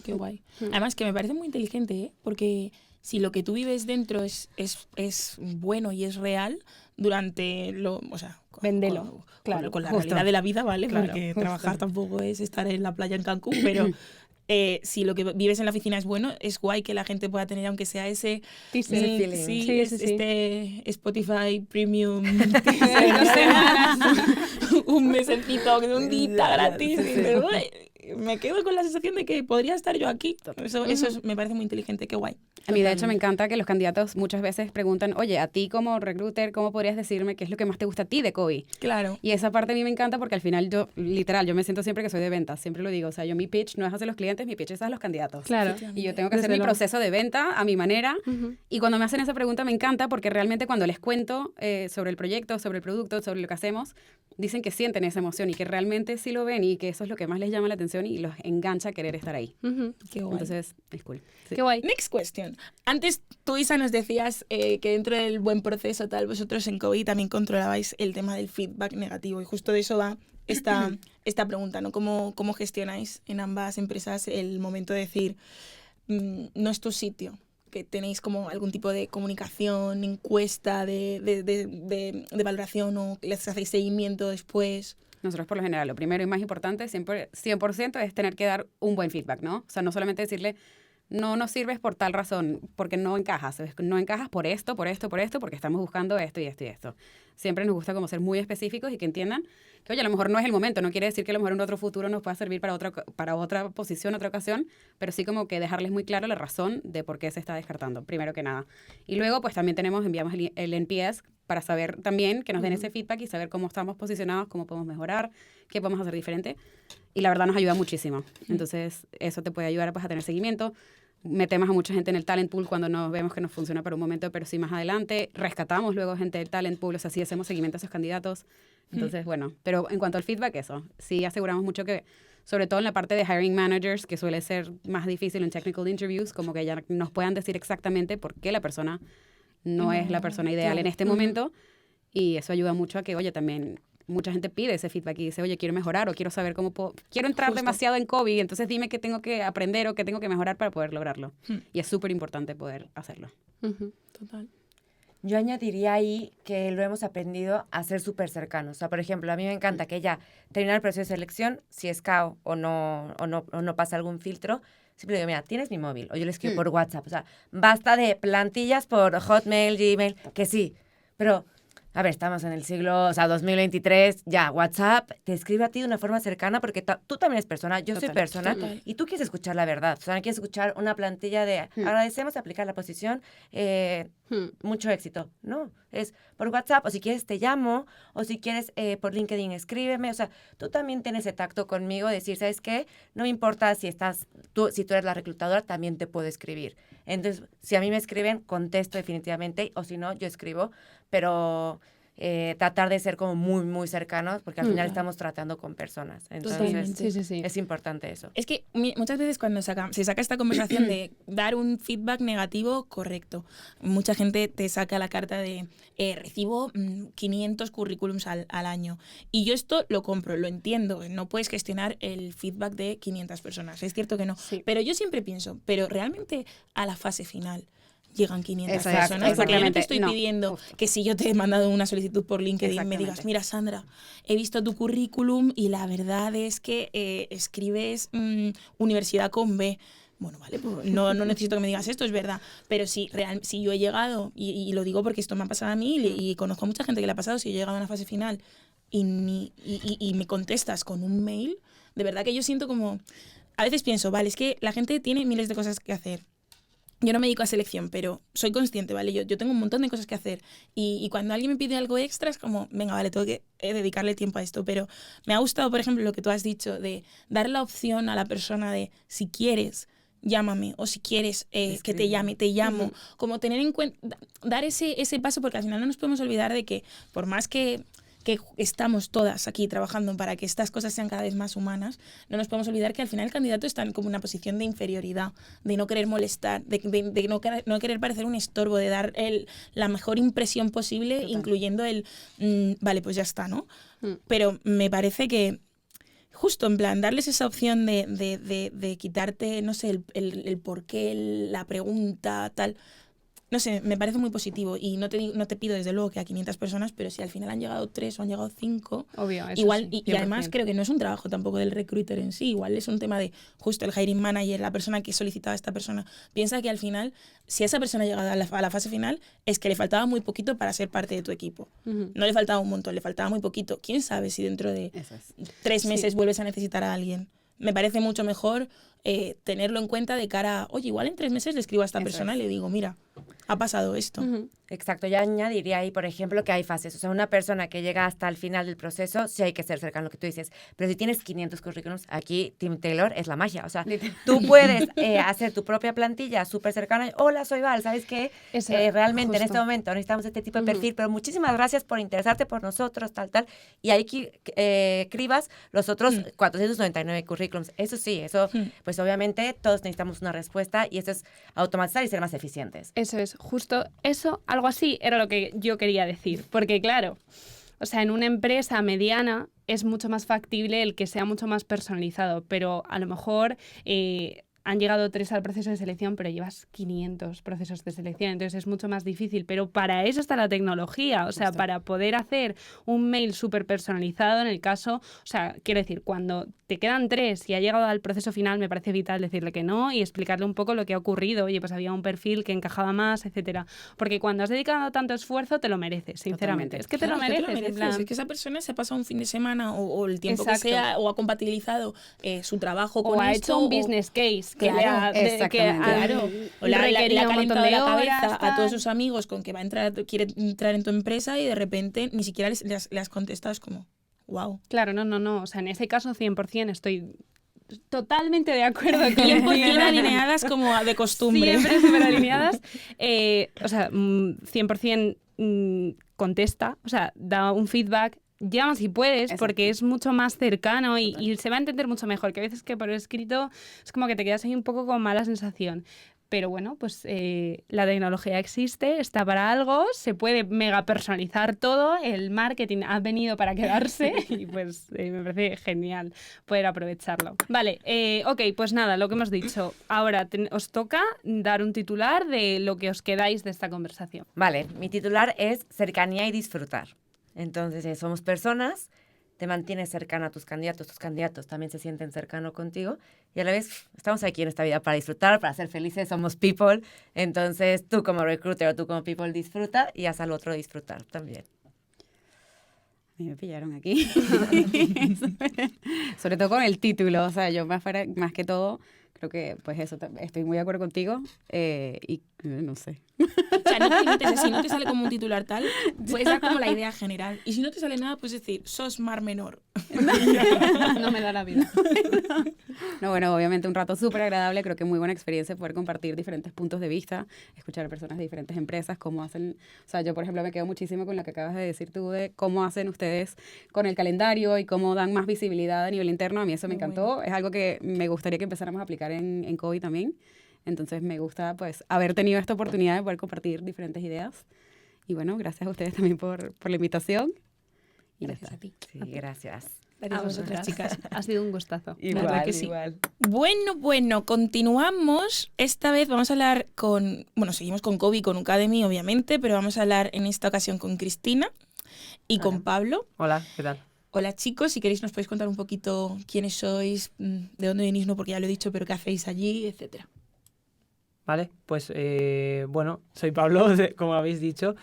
Qué guay. Además, que me parece muy inteligente, ¿eh? Porque si lo que tú vives dentro es bueno y es real, durante o sea, Véndelo, claro, con la justo. realidad de la vida, ¿vale? Claro, Porque justo. trabajar tampoco es estar en la playa en Cancún, pero si lo que vives en la oficina es bueno, es guay que la gente pueda tener, aunque sea ese Teaser. feeling. sí, Sí, sí, sí. este Spotify Premium, teaser, no sé, un mesecito, un día gratis. Y dices, "Uy, me quedo con la sensación de que podría estar yo aquí". Me parece muy inteligente, qué guay. A mí, de hecho, me encanta que los candidatos muchas veces preguntan, oye, a ti como recruiter, ¿cómo podrías decirme qué es lo que más te gusta a ti de Kobe? Claro. Y esa parte a mí me encanta porque al final yo, literal, yo me siento siempre que soy de ventas, siempre lo digo, o sea, yo mi pitch no es hacia los clientes, mi pitch es a los candidatos. Claro. Y yo tengo que hacer Desde mi luego. proceso de venta a mi manera. Y cuando me hacen esa pregunta me encanta porque realmente cuando les cuento sobre el proyecto, sobre el producto, sobre lo que hacemos, dicen que sienten esa emoción y que realmente sí lo ven y que eso es lo que más les llama la atención y los engancha a querer estar ahí. Qué guay. Entonces, es cool. Sí. Qué guay. Next question. Antes tú, Isa, nos decías que dentro del buen proceso tal, vosotros en COVID también controlabais el tema del feedback negativo y justo de eso va esta pregunta, ¿no? ¿Cómo gestionáis en ambas empresas el momento de decir no es tu sitio? Que tenéis como algún tipo de comunicación, encuesta de valoración o les hacéis seguimiento después. Nosotros por lo general, lo primero y más importante, siempre 100% es tener que dar un buen feedback, ¿no? O sea, no solamente decirle, no nos sirves por tal razón, porque no encajas. No encajas por esto, porque estamos buscando esto y esto y esto. Siempre nos gusta como ser muy específicos y que entiendan que, oye, a lo mejor no es el momento, no quiere decir que a lo mejor en otro futuro nos pueda servir para otra posición, otra ocasión, pero sí como que dejarles muy claro la razón de por qué se está descartando, primero que nada. Y luego, pues también enviamos el NPS para saber también que nos den ese feedback y saber cómo estamos posicionados, cómo podemos mejorar, qué podemos hacer diferente. Y la verdad nos ayuda muchísimo. Entonces, eso te puede ayudar pues, a tener seguimiento. Metemos a mucha gente en el talent pool cuando nos vemos que nos funciona para un momento, pero sí más adelante. Rescatamos luego gente del talent pool, o sea, sí hacemos seguimiento a esos candidatos. Entonces, bueno, pero en cuanto al feedback, eso. Sí aseguramos mucho que, sobre todo en la parte de hiring managers, que suele ser más difícil en technical interviews, como que ya nos puedan decir exactamente por qué la persona no es la persona ideal en este momento. Y eso ayuda mucho a que, oye, también mucha gente pide ese feedback y dice, oye, quiero mejorar o quiero saber cómo puedo, quiero entrar demasiado en COVID, entonces dime qué tengo que aprender o qué tengo que mejorar para poder lograrlo. Y es súper importante poder hacerlo. Total. Yo añadiría ahí que lo hemos aprendido a ser súper cercanos. O sea, por ejemplo, a mí me encanta que ella termina el proceso de selección, si es KO o no pasa algún filtro, siempre digo, mira, tienes mi móvil, o yo le escribo por WhatsApp. O sea, basta de plantillas por Hotmail, Gmail, que sí, pero... A ver, estamos en el siglo, o sea, 2023, ya, WhatsApp te escribe a ti de una forma cercana porque tú también eres persona, yo soy persona, y tú quieres escuchar la verdad. O sea, no quieres escuchar una plantilla de agradecemos aplicar la posición, mucho éxito. No, es por WhatsApp, o si quieres te llamo, o si quieres por LinkedIn escríbeme. O sea, tú también tienes ese tacto conmigo, decir, ¿sabes qué? No me importa si tú eres la reclutadora, también te puedo escribir. Entonces, si a mí me escriben, contesto definitivamente, o si no, yo escribo, pero tratar de ser como muy, muy cercanos, porque al final estamos tratando con personas. Entonces, Sí. es importante eso. Es que muchas veces cuando se saca esta conversación de dar un feedback negativo correcto, mucha gente te saca la carta de recibo 500 currículums al año. Y yo esto lo compro, lo entiendo. No puedes gestionar el feedback de 500 personas. Es cierto que no. Sí. Pero yo siempre pienso, pero realmente a la fase final llegan 500 Exacto, personas. Porque yo no te exactamente. estoy No, pidiendo que si yo te he mandado una solicitud por LinkedIn me digas, Exactamente. mira, Sandra, he visto tu currículum y la verdad es que escribes universidad con B. Bueno, vale, pues no necesito que me digas esto, es verdad. Pero si yo he llegado, y lo digo porque esto me ha pasado a mí y conozco a mucha gente que le ha pasado, si yo he llegado a una fase final y me contestas con un mail, de verdad que yo siento como... A veces pienso, vale, es que la gente tiene miles de cosas que hacer. Yo no me dedico a selección, pero soy consciente, ¿vale? Yo tengo un montón de cosas que hacer. Y cuando alguien me pide algo extra, es como, venga, vale, tengo que dedicarle tiempo a esto. Pero me ha gustado, por ejemplo, lo que tú has dicho, de dar la opción a la persona de, si quieres, llámame. O si quieres que te llame, te llamo. Como tener en cuenta, dar ese paso, porque al final no nos podemos olvidar de que, por más que estamos todas aquí trabajando para que estas cosas sean cada vez más humanas, no nos podemos olvidar que al final el candidato está en como una posición de inferioridad, de no querer molestar, de no querer parecer un estorbo, de dar la mejor impresión posible, incluyendo vale, pues ya está, ¿no? Pero me parece que justo en plan, darles esa opción de quitarte, no sé, el por qué, la pregunta, tal. No sé, me parece muy positivo y no te pido desde luego que a 500 personas, pero si al final han llegado 3 o han llegado 5, Obvio, eso igual, sí, y además 100%. creo que no es un trabajo tampoco del recruiter en sí, igual es un tema de justo el hiring manager, la persona que solicitaba a esta persona, piensa que al final, si esa persona ha llegado a la fase final, es que le faltaba muy poquito para ser parte de tu equipo. Ujú. No le faltaba un montón, le faltaba muy poquito. ¿Quién sabe si dentro de Eso es. 3 meses vuelves a necesitar a alguien? Me parece mucho mejor tenerlo en cuenta de cara a, oye, igual en 3 meses le escribo a esta Eso persona es. y le digo, mira, ha pasado esto. Ujú. Exacto, yo añadiría ahí, por ejemplo, que hay fases. O sea, una persona que llega hasta el final del proceso, sí hay que ser cercano a lo que tú dices. Pero si tienes 500 currículums, aquí Team Taylor es la magia. O sea, tú puedes hacer tu propia plantilla súper cercana. Hola, soy Val, ¿sabes qué? Eso, Realmente en justo. este momento necesitamos este tipo de Ujú. perfil, pero muchísimas gracias por interesarte por nosotros, tal. Y ahí cribas los otros 499 currículums. Eso sí, eso, pues obviamente todos necesitamos una respuesta y eso es automatizar y ser más eficientes. Eso es, justo eso, algo así era lo que yo quería decir. Porque claro, o sea, en una empresa mediana es mucho más factible el que sea mucho más personalizado, pero a lo mejor han llegado 3 al proceso de selección, pero llevas 500 procesos de selección, entonces es mucho más difícil. Pero para eso está la tecnología, o sea, Justo. para poder hacer un mail súper personalizado en el caso, o sea, quiero decir, cuando te quedan 3 y ha llegado al proceso final, me parece vital decirle que no y explicarle un poco lo que ha ocurrido. Oye, pues había un perfil que encajaba más, etcétera. Porque cuando has dedicado tanto esfuerzo, te lo mereces, sinceramente. Totalmente. Es que te lo Claro, que mereces. En plan, Es que esa persona se ha pasado un fin de semana o el tiempo Exacto. que sea, o ha compatibilizado su trabajo con o ha esto, hecho un o- business case que Claro, le ha, que exactamente. Claro, o le ha requería un montón calentado de la horas, cabeza a tal. todos sus amigos con que va a entrar, quiere entrar en tu empresa y de repente ni siquiera le has contestado, es como, wow. Claro, no. O sea, en ese caso 100% estoy totalmente de acuerdo con 100% alineadas como de costumbre. Siempre súper alineadas. O sea, 100% contesta, o sea, da un feedback. Llama si puedes, Exacto. porque es mucho más cercano y se va a entender mucho mejor. Que a veces que por escrito es como que te quedas ahí un poco con mala sensación. Pero bueno, pues la tecnología existe, está para algo, se puede mega personalizar todo, el marketing ha venido para quedarse y pues me parece genial poder aprovecharlo. Vale, ok, pues nada, lo que hemos dicho. Ahora os toca dar un titular de lo que os quedáis de esta conversación. Vale, mi titular es cercanía y disfrutar. Entonces, somos personas, te mantienes cercano a tus candidatos también se sienten cercanos contigo y a la vez estamos aquí en esta vida para disfrutar, para ser felices, somos people. Entonces, tú como recruiter o tú como people disfruta y haz al otro disfrutar también. A mí me pillaron aquí. Sobre todo con el título, o sea, yo más que todo, creo que pues eso, estoy muy de acuerdo contigo y no sé. O sea, si no te sale como un titular tal, puedes dar como la idea general. Y si no te sale nada, puedes decir, sos mar menor. No me da la vida. No, bueno, obviamente un rato súper agradable, creo que muy buena experiencia poder compartir diferentes puntos de vista, escuchar a personas de diferentes empresas, cómo hacen, o sea, yo por ejemplo me quedo muchísimo con lo que acabas de decir tú de cómo hacen ustedes con el calendario y cómo dan más visibilidad a nivel interno, a mí eso me Muy encantó, bueno. es algo que me gustaría que empezáramos a aplicar en COVID también, entonces me gusta pues haber tenido esta oportunidad de poder compartir diferentes ideas y bueno, gracias a ustedes también por la invitación. Y ya Gracias está. a ti. Sí, gracias. Gracias a vosotras, chicas. Ha sido un gustazo. La verdad que sí. Bueno, continuamos. Esta vez vamos a hablar seguimos con Kobe, con Ucademy, obviamente, pero vamos a hablar en esta ocasión con Cristina y con Pablo. Hola, ¿qué tal? Hola chicos, si queréis nos podéis contar un poquito quiénes sois, de dónde venís, no porque ya lo he dicho, pero qué hacéis allí, etcétera. Vale, pues bueno, soy Pablo, como habéis dicho,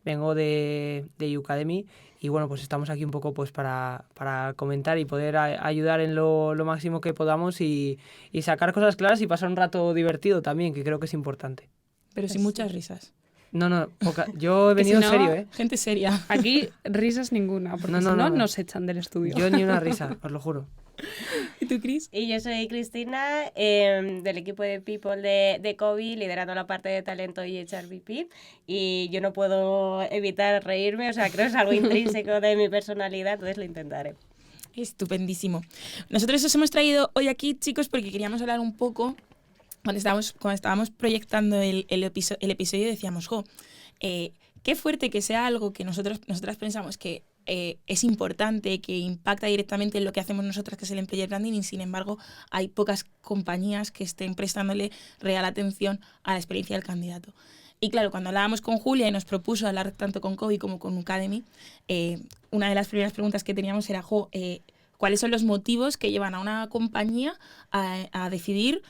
vengo de Ucademy y bueno, pues estamos aquí un poco pues para comentar y poder ayudar en lo máximo que podamos y sacar cosas claras y pasar un rato divertido también, que creo que es importante. Pero sin muchas risas. No, yo he Que si venido no- en serio, ¿eh? Gente seria. Aquí risas ninguna, porque No, si no, no, no. nos echan del estudio. Yo ni una risa, os lo juro. ¿Y tú, Cris? Y yo soy Cristina, del equipo de People de Kobe, liderando la parte de talento y HRBP. Y yo no puedo evitar reírme, o sea, creo que es algo intrínseco de mi personalidad, entonces lo intentaré. Estupendísimo. Nosotros os hemos traído hoy aquí, chicos, porque queríamos hablar un poco, cuando estábamos proyectando el episodio, decíamos, qué fuerte que sea algo que nosotras pensamos que es importante, que impacta directamente en lo que hacemos nosotras, que es el employer branding, y sin embargo hay pocas compañías que estén prestándole real atención a la experiencia del candidato. Y claro, cuando hablábamos con Julia y nos propuso hablar tanto con Cobee como con Ucademy, una de las primeras preguntas que teníamos era, ¿cuáles son los motivos que llevan a una compañía a decidir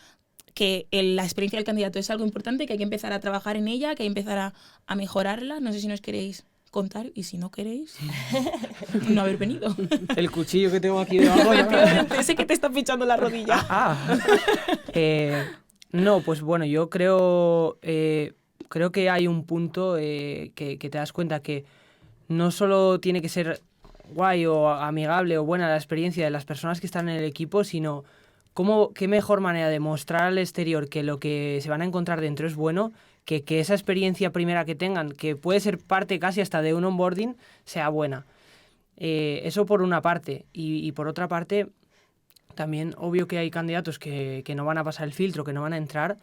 que la experiencia del candidato es algo importante, que hay que empezar a trabajar en ella, que hay que empezar a mejorarla? No sé si nos queréis contar, y si no queréis, no haber venido. El cuchillo que tengo aquí debajo. Ese que te está pinchando la rodilla. No, pues bueno, yo creo que hay un punto que te das cuenta que no solo tiene que ser guay o amigable o buena la experiencia de las personas que están en el equipo, sino qué mejor manera de mostrar al exterior que lo que se van a encontrar dentro es bueno, que esa experiencia primera que tengan, que puede ser parte casi hasta de un onboarding, sea buena. Eso por una parte. Y por otra parte, también obvio que hay candidatos que no van a pasar el filtro, que no van a entrar,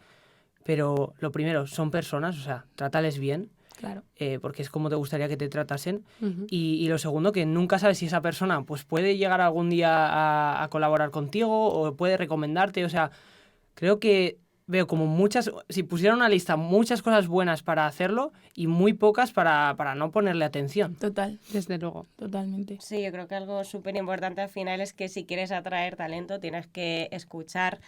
pero lo primero, son personas, o sea, trátales bien, Claro. porque es como te gustaría que te tratasen. Ujú. Y lo segundo, que nunca sabes si esa persona pues puede llegar algún día a colaborar contigo o puede recomendarte. O sea, creo que veo como si pusiera una lista, muchas cosas buenas para hacerlo y muy pocas para no ponerle atención. Total, Desde luego. totalmente. Sí, yo creo que algo súper importante al final es que si quieres atraer talento tienes que escuchar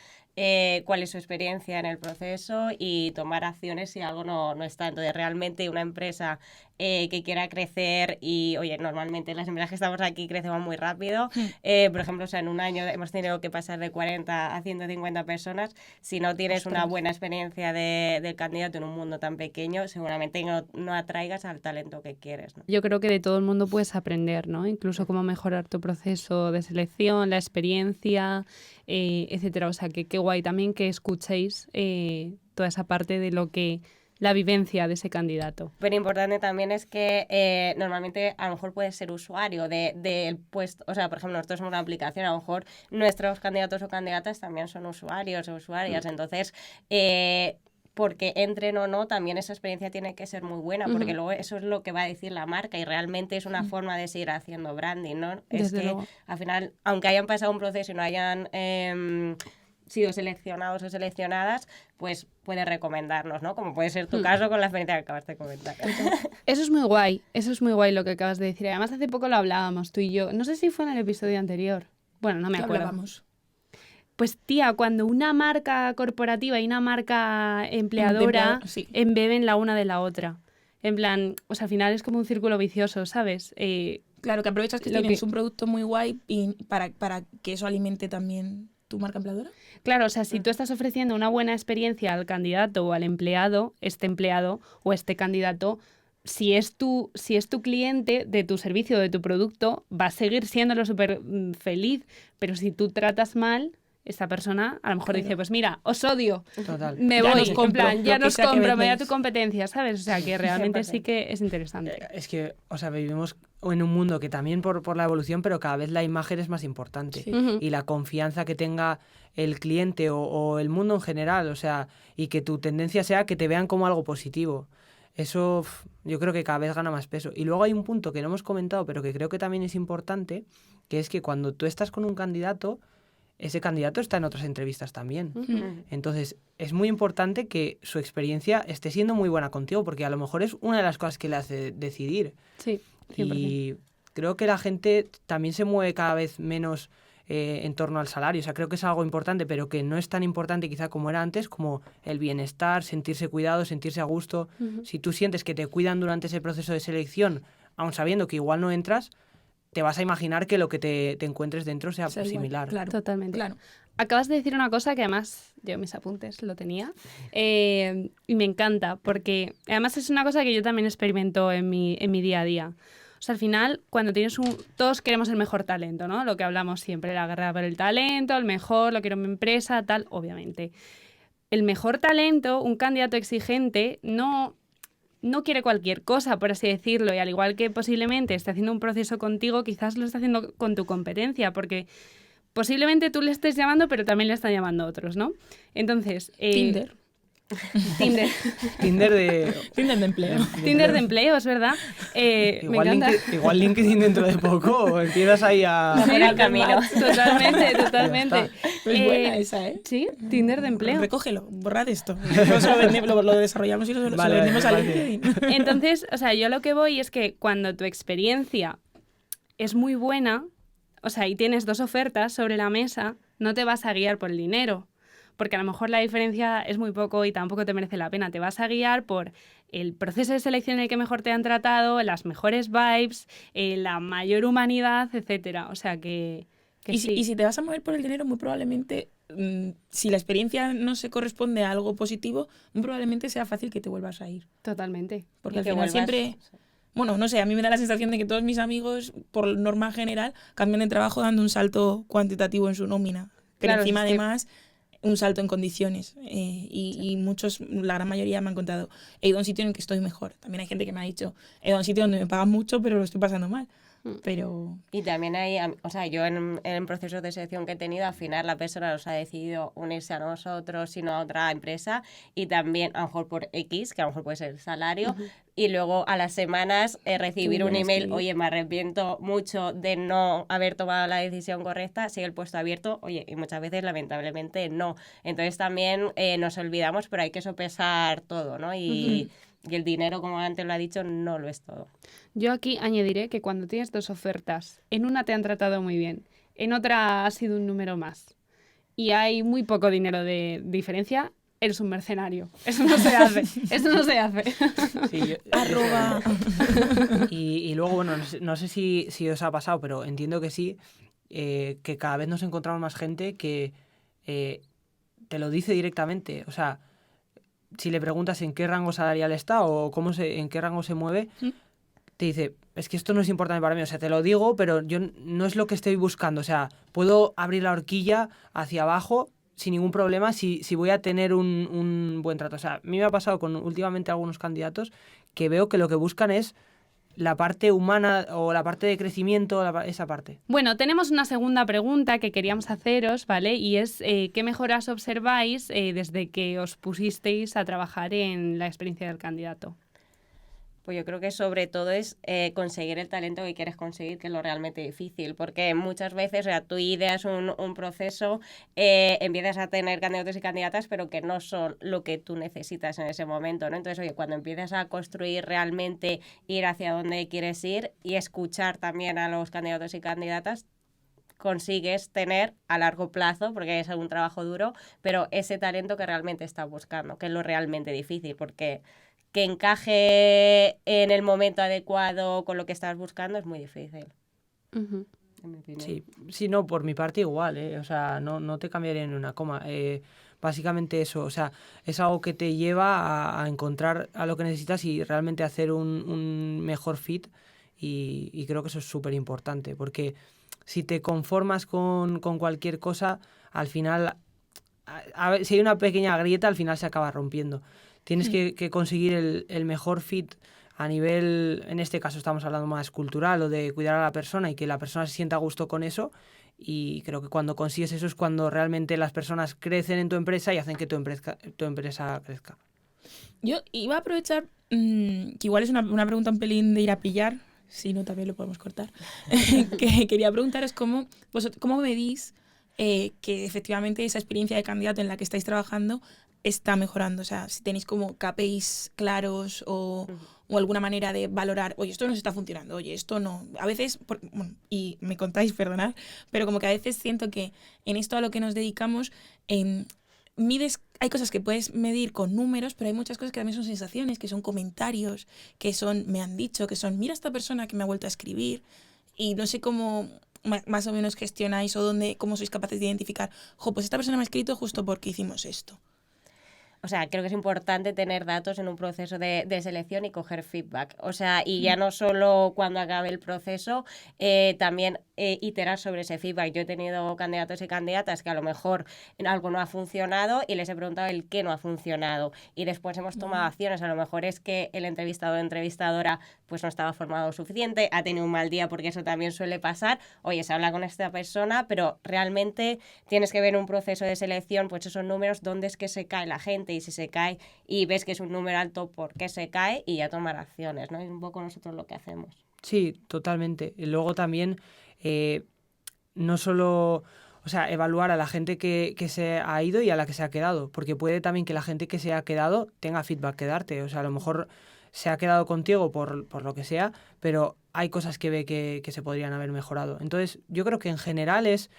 cuál es su experiencia en el proceso y tomar acciones si algo no está. Entonces, realmente una empresa que quiera crecer y, oye, normalmente las empresas que estamos aquí crecemos muy rápido. Por ejemplo, o sea, en un año hemos tenido que pasar de 40 a 150 personas. Si no tienes una buena experiencia del candidato en un mundo tan pequeño, seguramente no atraigas al talento que quieres, ¿no? Yo creo que de todo el mundo puedes aprender, ¿no? Incluso cómo mejorar tu proceso de selección, la experiencia, etcétera. O sea, que qué guay también que escuchéis toda esa parte de lo que la vivencia de ese candidato. Pero importante también es que normalmente a lo mejor puedes ser usuario del puesto. O sea, por ejemplo, nosotros somos una aplicación, a lo mejor nuestros candidatos o candidatas también son usuarios o usuarias. Entonces, porque entren o no, también esa experiencia tiene que ser muy buena, porque luego eso es lo que va a decir la marca y realmente es una forma de seguir haciendo branding, ¿no? Es Desde que luego. al final, aunque hayan pasado un proceso y no hayan sido seleccionados o seleccionadas, pues puede recomendarnos, ¿no? Como puede ser tu caso con la experiencia que acabas de comentar. Eso es muy guay lo que acabas de decir. Además, hace poco lo hablábamos tú y yo. No sé si fue en el episodio anterior. Bueno, no me ¿Qué acuerdo. hablábamos? Pues tía, cuando una marca corporativa y una marca empleadora Sí. embeben la una de la otra. En plan, o sea, al final es como un círculo vicioso, ¿sabes? Claro, que aprovechas que Lo tienes que- un producto muy guay y para que eso alimente también tu marca empleadora. Claro, o sea, si tú estás ofreciendo una buena experiencia al candidato o al empleado, este empleado o este candidato, si es tu cliente de tu servicio o de tu producto, va a seguir siéndolo súper feliz. Pero si tú tratas mal, esta persona a lo mejor dice, pues mira, os odio, Total. me Ya voy, nos en compro, plan, ya lo que nos sea que compro, me da vendéis. tu competencia, ¿sabes? O sea, que realmente sí que es interesante. Es que, o sea, vivimos en un mundo que también por la evolución, pero cada vez la imagen es más importante. Sí. Ujú. Y la confianza que tenga el cliente o el mundo en general, o sea, y que tu tendencia sea que te vean como algo positivo. Eso yo creo que cada vez gana más peso. Y luego hay un punto que no hemos comentado, pero que creo que también es importante, que es que cuando tú estás con un candidato, ese candidato está en otras entrevistas también. Entonces, es muy importante que su experiencia esté siendo muy buena contigo, porque a lo mejor es una de las cosas que le hace decidir. Sí, 100%. Y creo que la gente también se mueve cada vez menos en torno al salario. O sea, creo que es algo importante, pero que no es tan importante quizá como era antes, como el bienestar, sentirse cuidado, sentirse a gusto. Si tú sientes que te cuidan durante ese proceso de selección, aun sabiendo que igual no entras, te vas a imaginar que lo que te encuentres dentro sea sea igual, similar. claro. Totalmente. Claro. Acabas de decir una cosa que además yo en mis apuntes lo tenía y me encanta porque además es una cosa que yo también experimento en mi día a día. O sea, al final, cuando tienes todos queremos el mejor talento, ¿no? Lo que hablamos siempre, la guerra por el talento, el mejor, lo quiero en mi empresa, tal, obviamente. El mejor talento, un candidato exigente, no quiere cualquier cosa, por así decirlo, y al igual que posiblemente esté haciendo un proceso contigo, quizás lo está haciendo con tu competencia, porque posiblemente tú le estés llamando, pero también le están llamando otros, ¿no? Entonces... Tinder. Tinder. Tinder de... Tinder de empleo. Tinder de empleo, es verdad. Me encanta. Igual LinkedIn dentro de poco, o empiezas ahí a... Por el camino. Totalmente, totalmente. Es buena esa, ¿eh? Sí, Tinder de empleo. Recógelo, borrad esto. Nosotros lo desarrollamos y lo Vale, vendemos a vale. LinkedIn. Entonces, o sea, yo lo que voy es que cuando tu experiencia es muy buena, o sea, y tienes 2 ofertas sobre la mesa, no te vas a guiar por el dinero. Porque a lo mejor la diferencia es muy poco y tampoco te merece la pena. Te vas a guiar por el proceso de selección en el que mejor te han tratado, las mejores vibes, la mayor humanidad, etcétera. O sea que Y sí. si te vas a mover por el dinero, muy probablemente, si la experiencia no se corresponde a algo positivo, muy probablemente sea fácil que te vuelvas a ir. Totalmente. Porque Y al que final vuelvas- siempre... Bueno, no sé, a mí me da la sensación de que todos mis amigos, por norma general, cambian de trabajo dando un salto cuantitativo en su nómina. Pero Claro, encima, es que- además, un salto en condiciones. Y muchos, la gran mayoría me han contado, he ido a un sitio en el que estoy mejor. También hay gente que me ha dicho, he ido a un sitio donde me pagan mucho, pero lo estoy pasando mal. Pero... Y también hay, o sea, yo en procesos de selección que he tenido, al final la persona nos ha decidido unirse a nosotros, sino a otra empresa, y también a lo mejor por X, que a lo mejor puede ser el salario, y luego a las semanas recibir un bien email, escribir. oye, me arrepiento mucho de no haber tomado la decisión correcta, sigue el puesto abierto, oye, y muchas veces lamentablemente no. Entonces también nos olvidamos, pero hay que sopesar todo, ¿no? Y el dinero, como antes lo ha dicho, no lo es todo. Yo aquí añadiré que cuando tienes 2 ofertas, en una te han tratado muy bien, en otra ha sido un número más y hay muy poco dinero de diferencia, eres un mercenario. Eso no se hace. Eso no se hace. Sí, Arroba. Y luego, bueno, no sé si os ha pasado, pero entiendo que sí, que cada vez nos encontramos más gente que te lo dice directamente. O sea, si le preguntas en qué rango salarial está o en qué rango se mueve, te dice, es que esto no es importante para mí. O sea, te lo digo, pero yo no es lo que estoy buscando. O sea, puedo abrir la horquilla hacia abajo sin ningún problema si voy a tener un buen trato. O sea, a mí me ha pasado con últimamente algunos candidatos que veo que lo que buscan es la parte humana o la parte de crecimiento, esa parte. Bueno, tenemos una segunda pregunta que queríamos haceros, ¿vale? Y es, ¿qué mejoras observáis desde que os pusisteis a trabajar en la experiencia del candidato? Pues yo creo que sobre todo es conseguir el talento que quieres conseguir, que es lo realmente difícil, porque muchas veces, o sea, tú ideas un proceso, empiezas a tener candidatos y candidatas, pero que no son lo que tú necesitas en ese momento, ¿no? Entonces, oye, cuando empiezas a construir realmente, ir hacia donde quieres ir y escuchar también a los candidatos y candidatas, consigues tener a largo plazo, porque es un trabajo duro, pero ese talento que realmente estás buscando, que es lo realmente difícil, porque que encaje en el momento adecuado con lo que estás buscando es muy difícil, en mi opinión. Sí, no, por mi parte igual, o sea, no te cambiaría en una coma. Básicamente eso, o sea, es algo que te lleva a encontrar a lo que necesitas y realmente hacer un mejor fit y creo que eso es súper importante, porque si te conformas con cualquier cosa, al final, a ver, si hay una pequeña grieta, al final se acaba rompiendo. Tienes que conseguir el mejor fit a nivel, en este caso estamos hablando más cultural o de cuidar a la persona y que la persona se sienta a gusto con eso, y creo que cuando consigues eso es cuando realmente las personas crecen en tu empresa y hacen que tu empresa crezca. Yo iba a aprovechar, que igual es una pregunta un pelín de ir a pillar, si no también lo podemos cortar, que quería preguntaros cómo medís que efectivamente esa experiencia de candidato en la que estáis trabajando está mejorando. O sea, si tenéis como KPIs claros o alguna manera de valorar, oye, esto no se está funcionando, oye, esto no. A veces, bueno, y me contáis, perdonad, pero como que a veces siento que en esto a lo que nos dedicamos, mides, hay cosas que puedes medir con números, pero hay muchas cosas que también son sensaciones, que son comentarios, que son, me han dicho, que son, mira esta persona que me ha vuelto a escribir, y no sé cómo más o menos gestionáis o cómo sois capaces de identificar, pues esta persona me ha escrito justo porque hicimos esto. O sea, creo que es importante tener datos en un proceso de selección y coger feedback. O sea, y ya no solo cuando acabe el proceso, también iterar sobre ese feedback. Yo he tenido candidatos y candidatas que a lo mejor algo no ha funcionado y les he preguntado el qué no ha funcionado. Y después hemos tomado acciones. A lo mejor es que el entrevistador o entrevistadora pues no estaba formado suficiente, ha tenido un mal día, porque eso también suele pasar. Oye, se habla con esta persona, pero realmente tienes que ver un proceso de selección, pues esos números, dónde es que se cae la gente, realmente, y si se cae y ves que es un número alto, ¿por qué se cae? Y ya tomar acciones, ¿no? Es un poco nosotros lo que hacemos. Sí, totalmente. Y luego también, no solo, o sea, evaluar a la gente que se ha ido y a la que se ha quedado, porque puede también que la gente que se ha quedado tenga feedback que darte. O sea, a lo mejor se ha quedado contigo por lo que sea, pero hay cosas que ve que se podrían haber mejorado. Entonces, yo creo que en general es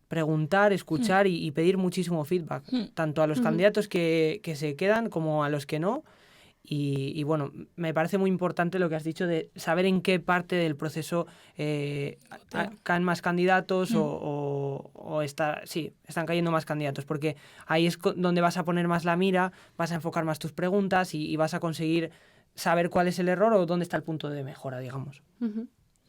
preguntar, escuchar y pedir muchísimo feedback, tanto a los candidatos que se quedan como a los que no. Y bueno, me parece muy importante lo que has dicho de saber en qué parte del proceso caen más candidatos o están cayendo más candidatos, porque ahí es donde vas a poner más la mira, vas a enfocar más tus preguntas y vas a conseguir saber cuál es el error o dónde está el punto de mejora, digamos.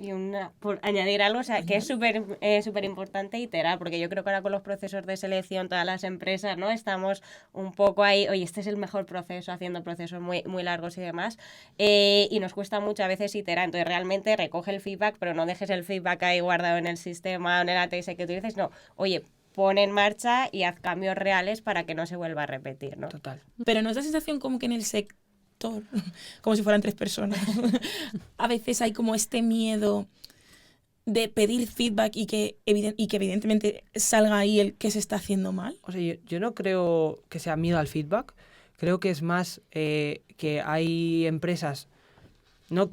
Y por añadir algo, o sea, que es súper importante iterar, porque yo creo que ahora con los procesos de selección, todas las empresas, ¿no? Estamos un poco ahí, oye, este es el mejor proceso, haciendo procesos muy, muy largos y demás, y nos cuesta mucho a veces iterar. Entonces, realmente recoge el feedback, pero no dejes el feedback ahí guardado en el sistema o en el ATS que utilices, no, oye, pon en marcha y haz cambios reales para que no se vuelva a repetir, ¿no? Total. Pero nos da sensación como que en el sector, como si fueran 3 personas, a veces hay como este miedo de pedir feedback y que evidentemente salga ahí el que se está haciendo mal. O sea, yo no creo que sea miedo al feedback, creo que es más que hay empresas, no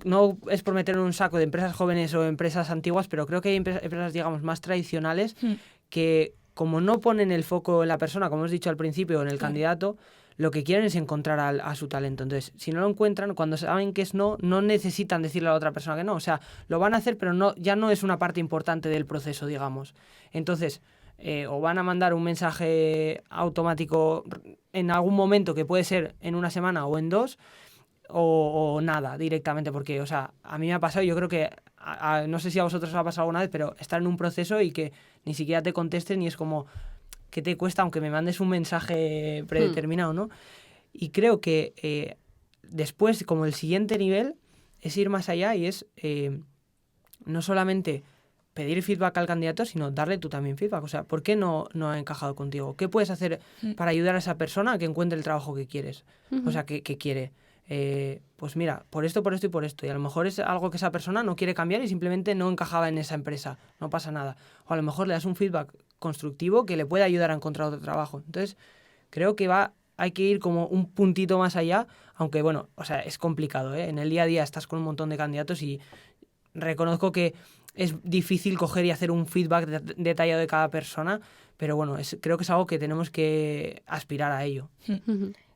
es por meter en un saco de empresas jóvenes o empresas antiguas, pero creo que hay empresas, digamos, más tradicionales que como no ponen el foco en la persona, como hemos dicho al principio, en el candidato, lo que quieren es encontrar a su talento. Entonces, si no lo encuentran, cuando saben que es no necesitan decirle a la otra persona que no. O sea, lo van a hacer, pero ya no es una parte importante del proceso, digamos. Entonces, o van a mandar un mensaje automático en algún momento, que puede ser en una semana o en 2, o nada, directamente. Porque, o sea, a mí me ha pasado, yo creo que, no sé si a vosotros os ha pasado alguna vez, pero estar en un proceso y que ni siquiera te contesten y es como... ¿Qué te cuesta aunque me mandes un mensaje predeterminado, no? Y creo que después, como el siguiente nivel, es ir más allá y es no solamente pedir feedback al candidato, sino darle tú también feedback. O sea, ¿por qué no ha encajado contigo? ¿Qué puedes hacer para ayudar a esa persona a que encuentre el trabajo que quieres? O sea, que quiere. Pues mira, por esto y por esto. Y a lo mejor es algo que esa persona no quiere cambiar y simplemente no encajaba en esa empresa. No pasa nada. O a lo mejor le das un feedback constructivo que le puede ayudar a encontrar otro trabajo. Entonces, creo que hay que ir como un puntito más allá, aunque bueno, o sea, es complicado, ¿eh? En el día a día estás con un montón de candidatos y reconozco que es difícil coger y hacer un feedback detallado de cada persona, pero bueno, creo que es algo que tenemos que aspirar a ello.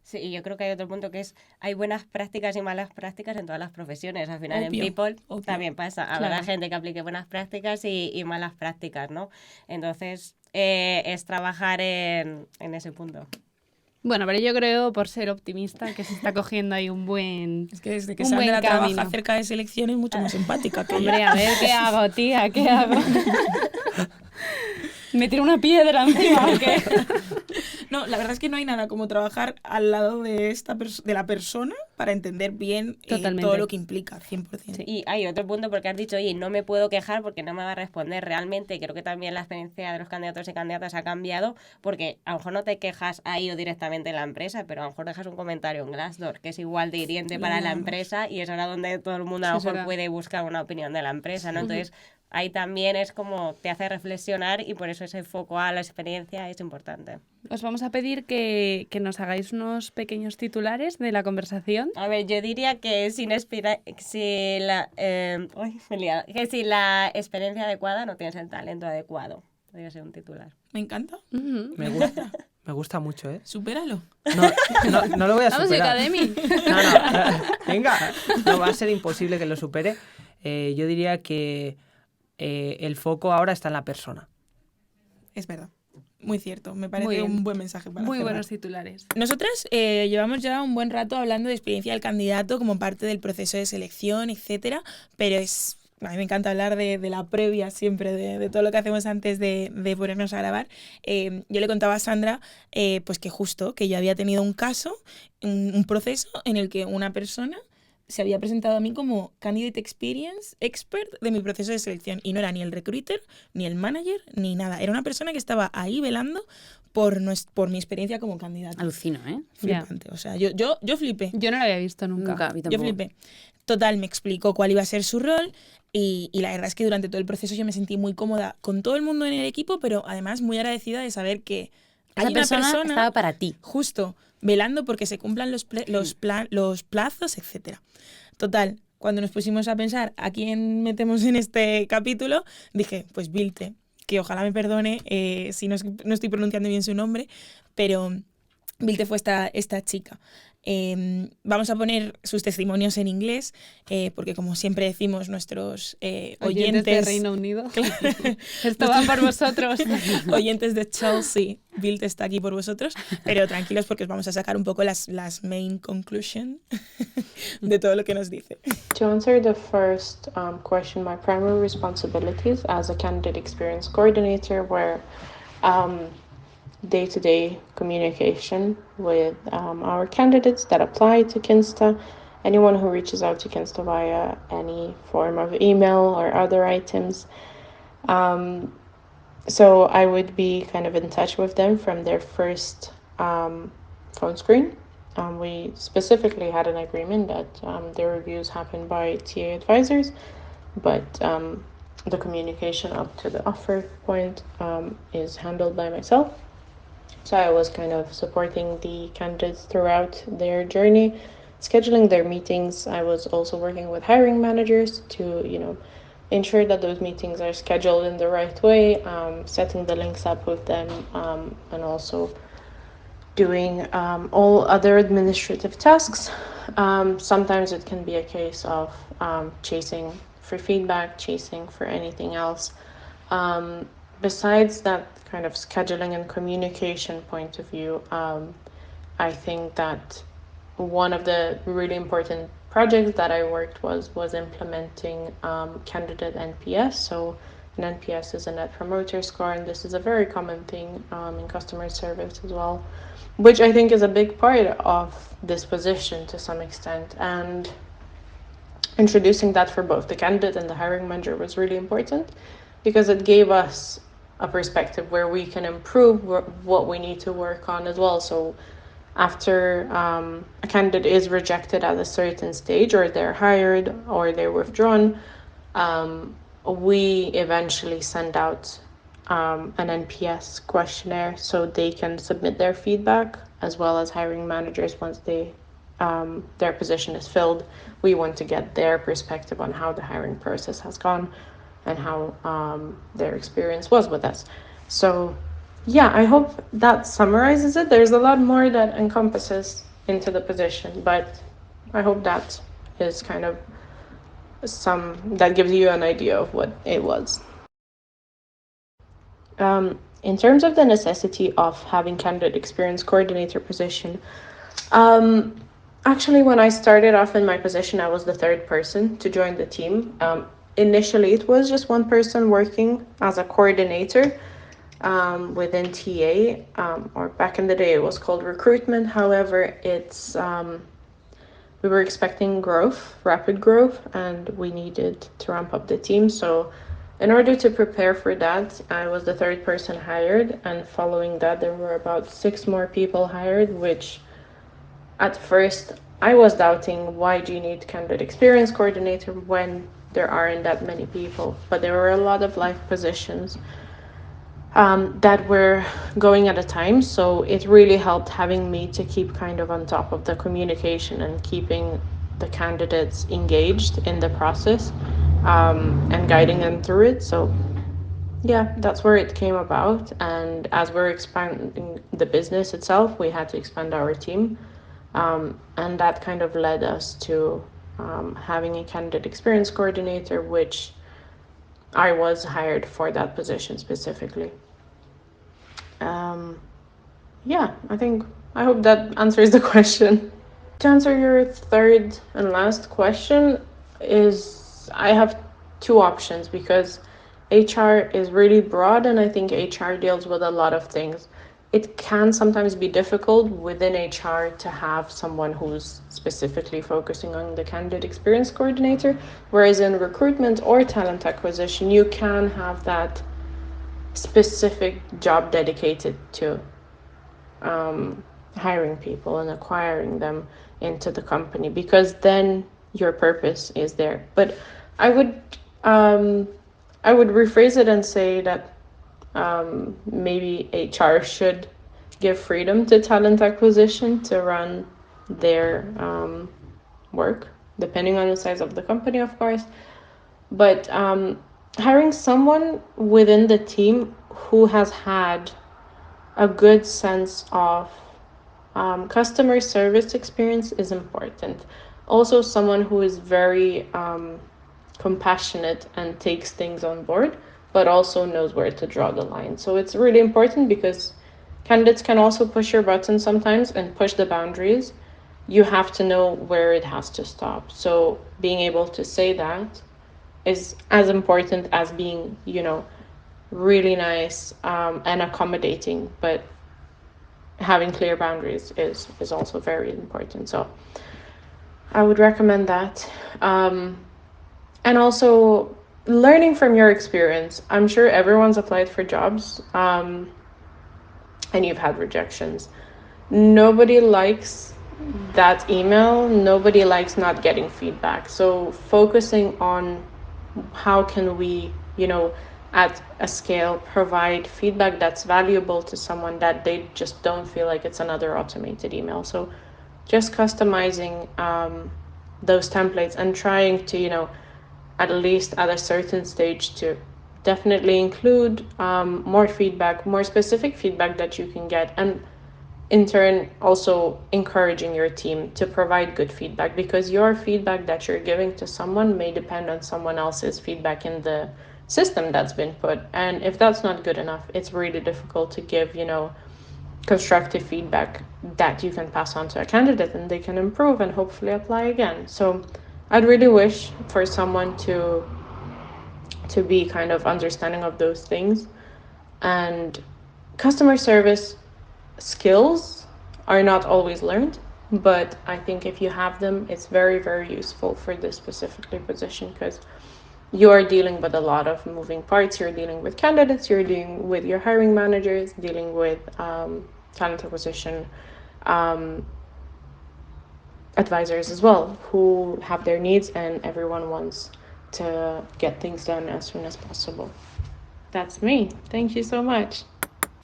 Sí, y yo creo que hay otro punto que es, hay buenas prácticas y malas prácticas en todas las profesiones. Al final Obvio, en People obvio. también pasa. Habrá gente que aplique buenas prácticas y malas prácticas, ¿no? Entonces, es trabajar en ese punto. Bueno, pero yo creo, por ser optimista, que se está cogiendo ahí un buen... Es que desde que un buen Sandra trabaja camino. cerca de selección es mucho más empática que Hombre, ella. a ver, ¿qué hago, tía? ¿Qué hago? ¿Me tiro una piedra encima o qué? No, la verdad es que no hay nada como trabajar al lado de de la persona para entender bien Totalmente. todo lo que implica, 100%. Sí, y hay otro punto porque has dicho, oye, no me puedo quejar porque no me va a responder. Realmente creo que también la experiencia de los candidatos y candidatas ha cambiado porque a lo mejor no te quejas ahí o directamente en la empresa, pero a lo mejor dejas un comentario en Glassdoor que es igual de hiriente para la empresa y es ahora donde todo el mundo a lo Sí, mejor será. puede buscar una opinión de la empresa, ¿no? Entonces, ahí también es como te hace reflexionar y por eso ese foco a la experiencia es importante. Os vamos a pedir que nos hagáis unos pequeños titulares de la conversación. A ver, yo diría que si la experiencia adecuada no tienes el talento adecuado. Podría ser un titular. Me encanta. Ujú. Me gusta mucho, ¿eh? Supéralo. No lo voy a Vamos, superar. Academy. No, venga, no va a ser imposible que lo supere. Yo diría que el foco ahora está en la persona. Es verdad. Muy cierto. Me Muy parece bien. un buen mensaje para Muy cerrar. buenos titulares. Nosotras llevamos ya un buen rato hablando de experiencia del candidato como parte del proceso de selección, etcétera, pero a mí me encanta hablar de la previa siempre, de todo lo que hacemos antes de ponernos a grabar. Yo le contaba a Sandra pues que justo que yo había tenido un caso, un proceso en el que una persona se había presentado a mí como Candidate Experience Expert de mi proceso de selección. Y no era ni el recruiter, ni el manager, ni nada. Era una persona que estaba ahí velando por mi experiencia como candidata. Alucino, ¿eh? Flipante. O sea, yo flipé. Yo no lo había visto nunca. Nunca, a mí Yo tampoco. flipé. Total, me explicó cuál iba a ser su rol y la verdad es que durante todo el proceso yo me sentí muy cómoda con todo el mundo en el equipo, pero además muy agradecida de saber que hay Esa una persona estaba para ti. justo velando porque se cumplan los plazos, etcétera. Total, cuando nos pusimos a pensar a quién metemos en este capítulo, dije, pues Bilte, que ojalá me perdone si no estoy pronunciando bien su nombre, pero Bilte fue esta chica. Vamos a poner sus testimonios en inglés, porque como siempre decimos, nuestros oyentes de Reino Unido. Claro. Esto va por vosotros. Oyentes de Chelsea, Bilt está aquí por vosotros, pero tranquilos porque os vamos a sacar un poco las main conclusion de todo lo que nos dice. To answer the first question, my primary responsibilities as a candidate experience coordinator were day-to-day communication with our candidates that apply to Kinsta, anyone who reaches out to Kinsta via any form of email or other items. So I would be kind of in touch with them from their first phone screen. We specifically had an agreement that their reviews happen by TA advisors, but the communication up to the offer point is handled by myself. So I was kind of supporting the candidates throughout their journey, scheduling their meetings. I was also working with hiring managers to, ensure that those meetings are scheduled in the right way, setting the links up with them, and also doing all other administrative tasks. Sometimes it can be a case of chasing for feedback, chasing for anything else. Besides that kind of scheduling and communication point of view, I think that one of the really important projects that I worked was implementing candidate NPS. So an NPS is a Net Promoter Score, and this is a very common thing in customer service as well, which I think is a big part of this position to some extent. And introducing that for both the candidate and the hiring manager was really important because it gave us a perspective where we can improve what we need to work on as well. So after a candidate is rejected at a certain stage, or they're hired or they're withdrawn, we eventually send out an NPS questionnaire so they can submit their feedback, as well as hiring managers once their position is filled. We want to get their perspective on how the hiring process has gone and how their experience was with us. So yeah, I hope that summarizes it. There's a lot more that encompasses into the position, but I hope that is kind of that gives you an idea of what it was. In terms of the necessity of having candidate experience coordinator position, actually when I started off in my position, I was the third person to join the team. Initially, it was just one person working as a coordinator within TA, or back in the day it was called recruitment. However, we were expecting rapid growth, and we needed to ramp up the team. So in order to prepare for that, I was the third person hired, and following that there were about 6 more people hired, which at first I was doubting, why do you need candidate experience coordinator when there aren't that many people? But there were a lot of live positions that were going at a time, so it really helped having me to keep kind of on top of the communication and keeping the candidates engaged in the process, and guiding them through it. So yeah, that's where it came about. And as we're expanding the business itself, we had to expand our team, and that kind of led us to having a candidate experience coordinator, which I was hired for that position specifically. Yeah, I hope that answers the question. To answer your third and last question, I have 2 options, because HR is really broad, and I think HR deals with a lot of things. it can sometimes be difficult within HR to have someone who's specifically focusing on the candidate experience coordinator, whereas in recruitment or talent acquisition, you can have that specific job dedicated to hiring people and acquiring them into the company, because then your purpose is there. But I would rephrase it and say that maybe HR should give freedom to talent acquisition to run their work, depending on the size of the company, of course. But hiring someone within the team who has had a good sense of customer service experience is important. Also, someone who is very compassionate and takes things on board, but also knows where to draw the line. So it's really important, because candidates can also push your buttons sometimes and push the boundaries. You have to know where it has to stop. So being able to say that is as important as being, really nice and accommodating, but having clear boundaries is also very important. So I would recommend that. And also learning from your experience. I'm sure everyone's applied for jobs and you've had rejections. Nobody likes that email. Nobody likes not getting feedback. So focusing on how can we, at a scale, provide feedback that's valuable to someone, that they just don't feel like it's another automated email. So just customizing those templates and trying to, at least at a certain stage, to definitely include more feedback, more specific feedback that you can get, and in turn also encouraging your team to provide good feedback, because your feedback that you're giving to someone may depend on someone else's feedback in the system that's been put. And if that's not good enough, it's really difficult to give, constructive feedback that you can pass on to a candidate and they can improve and hopefully apply again. So I'd really wish for someone to be kind of understanding of those things. And customer service skills are not always learned, but I think if you have them, it's very, very useful for this specifically position, because you are dealing with a lot of moving parts. You're dealing with candidates, you're dealing with your hiring managers, dealing with talent acquisition advisors as well, who have their needs, and everyone wants to get things done as soon as possible. That's me. Thank you so much.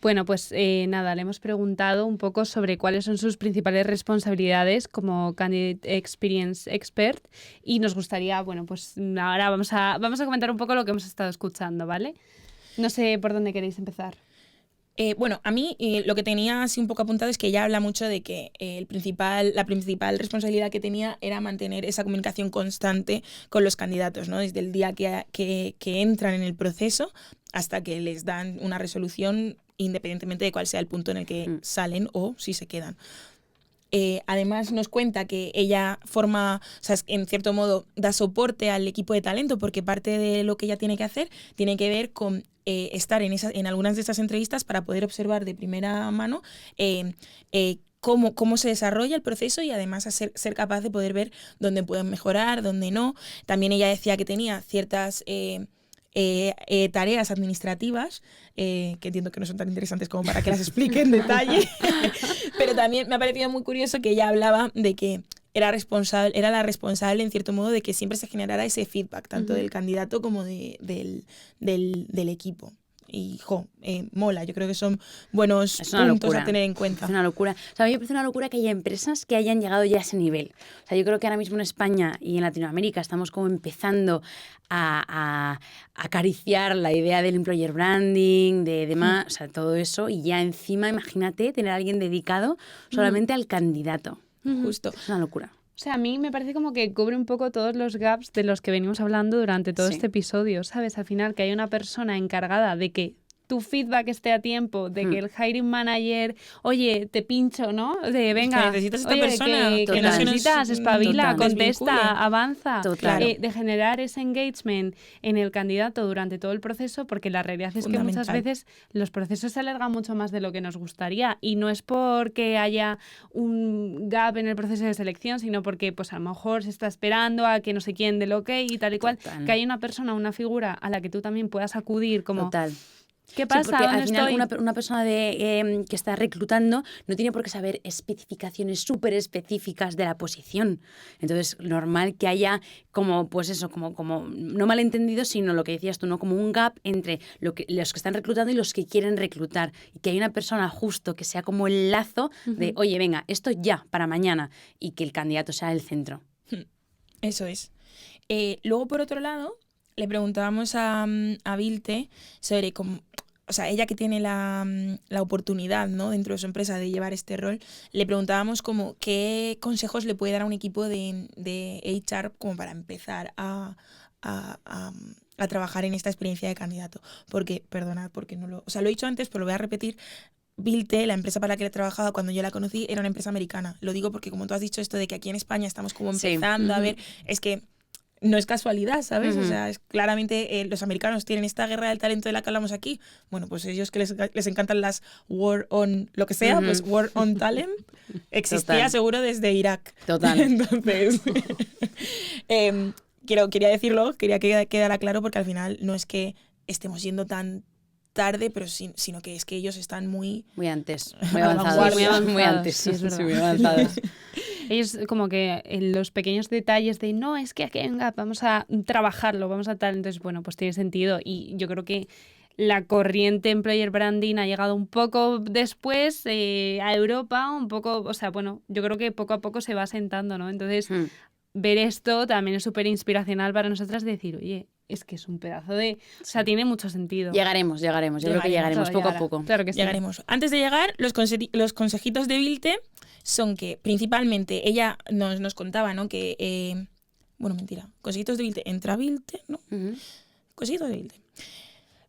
Bueno, pues nada, le hemos preguntado un poco sobre cuáles son sus principales responsabilidades como Candidate Experience Expert, y nos gustaría, bueno, pues ahora vamos a comentar un poco lo que hemos estado escuchando, ¿vale? No sé por dónde queréis empezar. Bueno, a mí lo que tenía así un poco apuntado es que ella habla mucho de que la principal responsabilidad que tenía era mantener esa comunicación constante con los candidatos, ¿no? Desde el día que entran en el proceso hasta que les dan una resolución, independientemente de cuál sea el punto en el que salen o si se quedan. Además nos cuenta que ella en cierto modo da soporte al equipo de talento, porque parte de lo que ella tiene que hacer tiene que ver con estar en algunas de estas entrevistas para poder observar de primera mano cómo se desarrolla el proceso, y además ser capaz de poder ver dónde pueden mejorar, dónde no. También ella decía que tenía ciertas tareas administrativas que entiendo que no son tan interesantes como para que las explique en detalle, pero también me ha parecido muy curioso que ella hablaba de que era la responsable en cierto modo de que siempre se generara ese feedback tanto del candidato como del equipo. Y mola, yo creo que son buenos puntos a tener en cuenta. Es una locura. O sea, a mí me parece una locura que haya empresas que hayan llegado ya a ese nivel. O sea, yo creo que ahora mismo en España y en Latinoamérica estamos como empezando a acariciar la idea del employer branding, de demás, o sea, todo eso, y ya encima, imagínate, tener a alguien dedicado solamente al candidato. Justo. Es una locura. O sea, a mí me parece como que cubre un poco todos los gaps de los que venimos hablando durante todo este episodio, ¿sabes? Al final, que hay una persona encargada de que tu feedback esté a tiempo, de que el hiring manager, oye, te pincho, ¿no? De venga, necesitas esta oye, persona, que Total. necesitas, espabila, Total. contesta, Desvincule. avanza. Total. De generar ese engagement en el candidato durante todo el proceso, porque la realidad es que muchas Fundamental. veces los procesos se alargan mucho más de lo que nos gustaría, y no es porque haya un gap en el proceso de selección, sino porque pues a lo mejor se está esperando a que no sé quién del ok y tal y cual, Total. que hay una persona, una figura a la que tú también puedas acudir como, Total. ¿qué Sí, pasa? porque ¿Dónde al final estoy? una persona que está reclutando no tiene por qué saber especificaciones súper específicas de la posición. Entonces, normal que haya como, pues eso, como no malentendidos, sino lo que decías tú, ¿no? Como un gap entre los que están reclutando y los que quieren reclutar. Y que hay una persona justo que sea como el lazo de, oye, venga, esto ya, para mañana, y que el candidato sea el centro. Eso es. Luego, por otro lado, le preguntábamos a Vilte sobre cómo, o sea, ella que tiene la oportunidad, ¿no?, dentro de su empresa de llevar este rol, le preguntábamos como qué consejos le puede dar a un equipo de HR como para empezar a trabajar en esta experiencia de candidato. Porque, perdonad, porque no lo... O sea, lo he dicho antes, pero lo voy a repetir. Vilte, la empresa para la que he trabajado cuando yo la conocí, era una empresa americana. Lo digo porque, como tú has dicho, esto de que aquí en España estamos como Sí. empezando a ver, es que no es casualidad, ¿sabes? O sea, es claramente los americanos tienen esta guerra del talento de la que hablamos aquí. Bueno, pues ellos que les encantan las war on lo que sea, pues war on talent existía Total. seguro desde Irak. Total. Entonces, quería decirlo, quería que quedara claro, porque al final no es que estemos yendo tan tarde, pero sino que es que ellos están muy... Muy antes, muy A la avanzados. vanguardia. Muy antes, Sí, es verdad. sí, muy avanzados. Ellos como que en los pequeños detalles de no, es que aquí venga, vamos a trabajarlo, vamos a tal, entonces bueno, pues tiene sentido, y yo creo que la corriente employer branding ha llegado un poco después a Europa, un poco, o sea, bueno, yo creo que poco a poco se va asentando, ¿no? Entonces ver esto también es súper inspiracional para nosotras, decir, oye, es que es un pedazo de... O sea, tiene mucho sentido. Llegaremos. Yo creo que llegaremos Todo poco a llegará. poco. Claro que sí. Llegaremos. Antes de llegar, los consejitos de Vilte son que, principalmente, ella nos contaba, ¿no?, que... bueno, mentira. Consejitos de Vilte. Entra Vilte, ¿no? Consejitos de Vilte.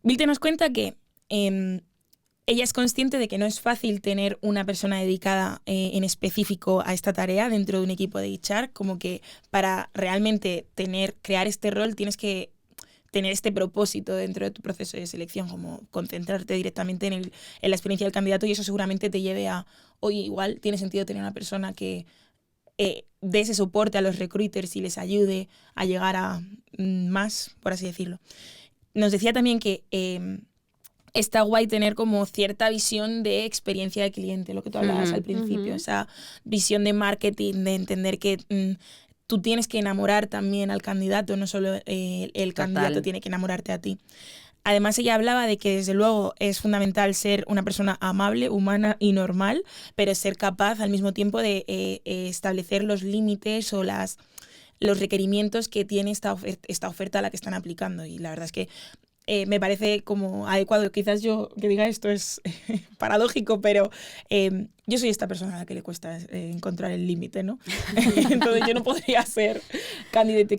Vilte nos cuenta que ella es consciente de que no es fácil tener una persona dedicada en específico a esta tarea dentro de un equipo de HR, como que para realmente crear este rol tienes que tener este propósito dentro de tu proceso de selección, como concentrarte directamente en la experiencia del candidato, y eso seguramente te lleve a, oye, igual tiene sentido tener una persona que dé ese soporte a los recruiters y les ayude a llegar a más, por así decirlo. Nos decía también que está guay tener como cierta visión de experiencia de cliente, lo que tú hablabas al principio, esa visión de marketing, de entender que tú tienes que enamorar también al candidato, no solo el candidato tiene que enamorarte a ti. Además, ella hablaba de que, desde luego, es fundamental ser una persona amable, humana y normal, pero ser capaz al mismo tiempo de establecer los límites o los requerimientos que tiene esta oferta a la que están aplicando. Y la verdad es que me parece como adecuado. Quizás yo que diga esto es paradójico, pero yo soy esta persona a la que le cuesta encontrar el límite, ¿no? Entonces yo no podría ser candidate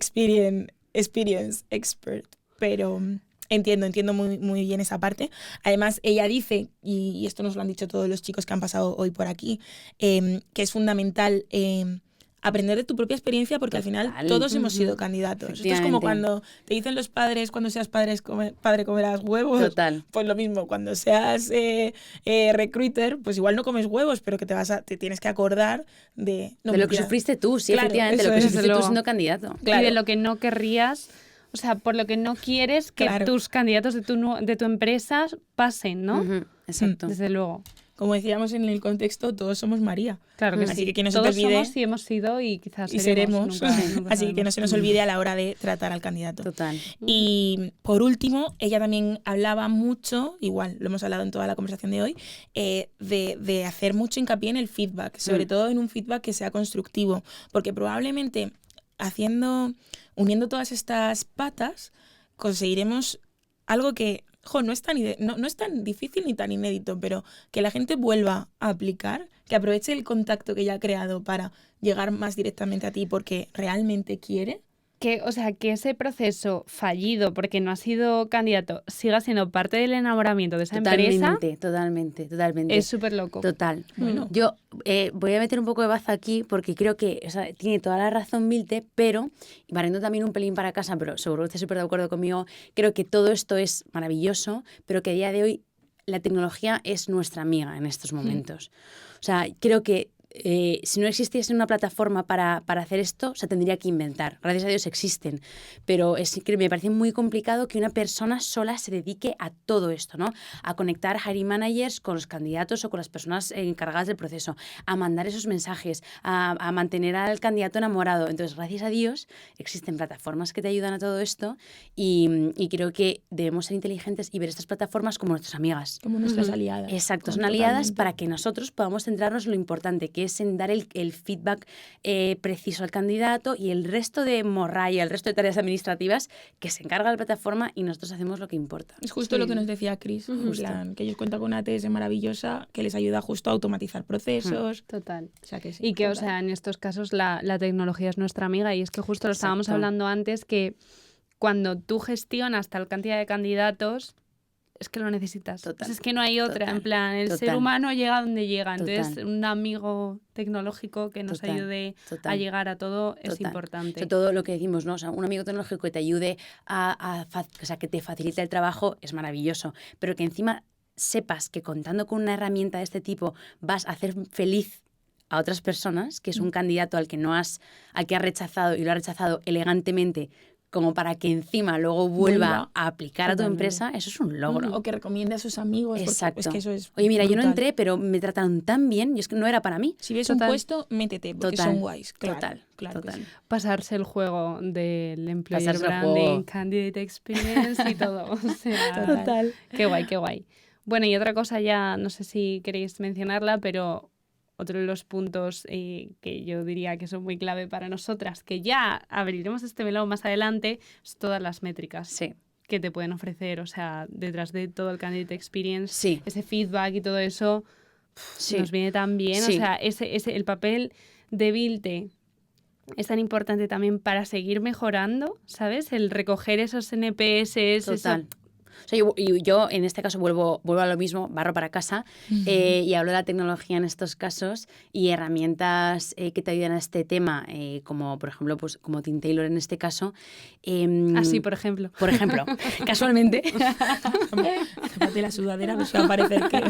experience expert, pero entiendo muy bien esa parte. Además, ella dice, y esto nos lo han dicho todos los chicos que han pasado hoy por aquí, que es fundamental aprender de tu propia experiencia, porque al final todos hemos sido candidatos. Esto es como cuando te dicen los padres, cuando seas padre comerás huevos. Total. Pues lo mismo, cuando seas recruiter, pues igual no comes huevos, pero que te tienes que acordar de... No, de lo que mentira. sufriste tú, sí, Claro, efectivamente, eso lo que es, sufriste tú luego. siendo candidato. Claro. Y de lo que no querrías, o sea, por lo que no quieres que Claro. tus candidatos de tu empresa pasen, ¿no? Exacto. Desde luego. Como decíamos en el contexto, todos somos María. Claro que Así sí. que no se te Todos olvide. somos y hemos sido y quizás Y seremos. nunca Así que no sabemos. se nos olvide a la hora de tratar al candidato. Total. Y por último, ella también hablaba mucho, igual lo hemos hablado en toda la conversación de hoy, de hacer mucho hincapié en el feedback, sobre todo en un feedback que sea constructivo, porque probablemente uniendo todas estas patas, conseguiremos algo que no es tan difícil ni tan inédito, pero que la gente vuelva a aplicar, que aproveche el contacto que ya ha creado para llegar más directamente a ti porque realmente quiere, Que, o sea, que ese proceso fallido, porque no has sido candidato, siga siendo parte del enamoramiento de esa empresa, Totalmente. es súper loco. Total. Bueno. Yo voy a meter un poco de baza aquí porque creo que, o sea, tiene toda la razón Vilte, pero, y barriendo también un pelín para casa, pero seguro que estás súper de acuerdo conmigo, creo que todo esto es maravilloso, pero que a día de hoy la tecnología es nuestra amiga en estos momentos. O sea, creo que si no existiese una plataforma para hacer esto, se tendría que inventar. Gracias a Dios existen, pero me parece muy complicado que una persona sola se dedique a todo esto, ¿no? A conectar hiring managers con los candidatos o con las personas encargadas del proceso, a mandar esos mensajes, a mantener al candidato enamorado. Entonces, gracias a Dios, existen plataformas que te ayudan a todo esto y creo que debemos ser inteligentes y ver estas plataformas como nuestras amigas. Como nuestras aliadas. Exacto, son aliadas para que nosotros podamos centrarnos en lo importante, que es en dar el feedback preciso al candidato y el resto de morralla, el resto de tareas administrativas que se encarga la plataforma y nosotros hacemos lo que importa. Es justo lo que nos decía Chris, en plan, que ellos cuentan con una ATS maravillosa que les ayuda justo a automatizar procesos. Total. O sea que sí, Y que, o total. sea, en estos casos la tecnología es nuestra amiga y es que justo lo estábamos Exacto. hablando antes, que cuando tú gestionas tal cantidad de candidatos, es que lo necesitas. Total, Pues es que no hay otra. total, En plan, el ser total. humano llega donde llega. Entonces, Total. un amigo tecnológico que nos Total, ayude a total. llegar a todo es Total. importante. Sobre todo lo que decimos, ¿no? O sea, un amigo tecnológico que te ayude o sea, que te facilite el trabajo es maravilloso, pero que encima sepas que contando con una herramienta de este tipo vas a hacer feliz a otras personas, que es un candidato al que has rechazado y lo has rechazado elegantemente, como para que encima luego vuelva a aplicar a tu Totalmente. empresa, eso es un logro. O que recomiende a sus amigos. porque Exacto. Es que eso es Oye, mira, yo no brutal. entré, pero me trataron tan bien y es que no era para mí. Si ves Total. un puesto, métete, porque Total, son guays. Claro, total, claro que total. sí. Pasarse el juego del employer Pasarse el branding, juego. candidate experience y todo. O sea, Total. Qué guay, qué guay. Bueno, y otra cosa ya, no sé si queréis mencionarla, pero otro de los puntos que yo diría que son muy clave para nosotras, que ya abriremos este melón más adelante, es todas las métricas Sí, que te pueden ofrecer. O sea, detrás de todo el candidate experience, sí, ese feedback y todo eso sí. nos viene tan bien. Sí. O sea, el papel de Vilte es tan importante también para seguir mejorando, ¿sabes? El recoger esos NPS, Total. O sea, yo en este caso vuelvo a lo mismo, barro para casa y hablo de la tecnología en estos casos y herramientas que te ayudan a este tema, como por ejemplo, pues como Team Taylor en este caso. Así, por ejemplo. Por ejemplo, casualmente. Tápate la sudadera, pues va a parecer que...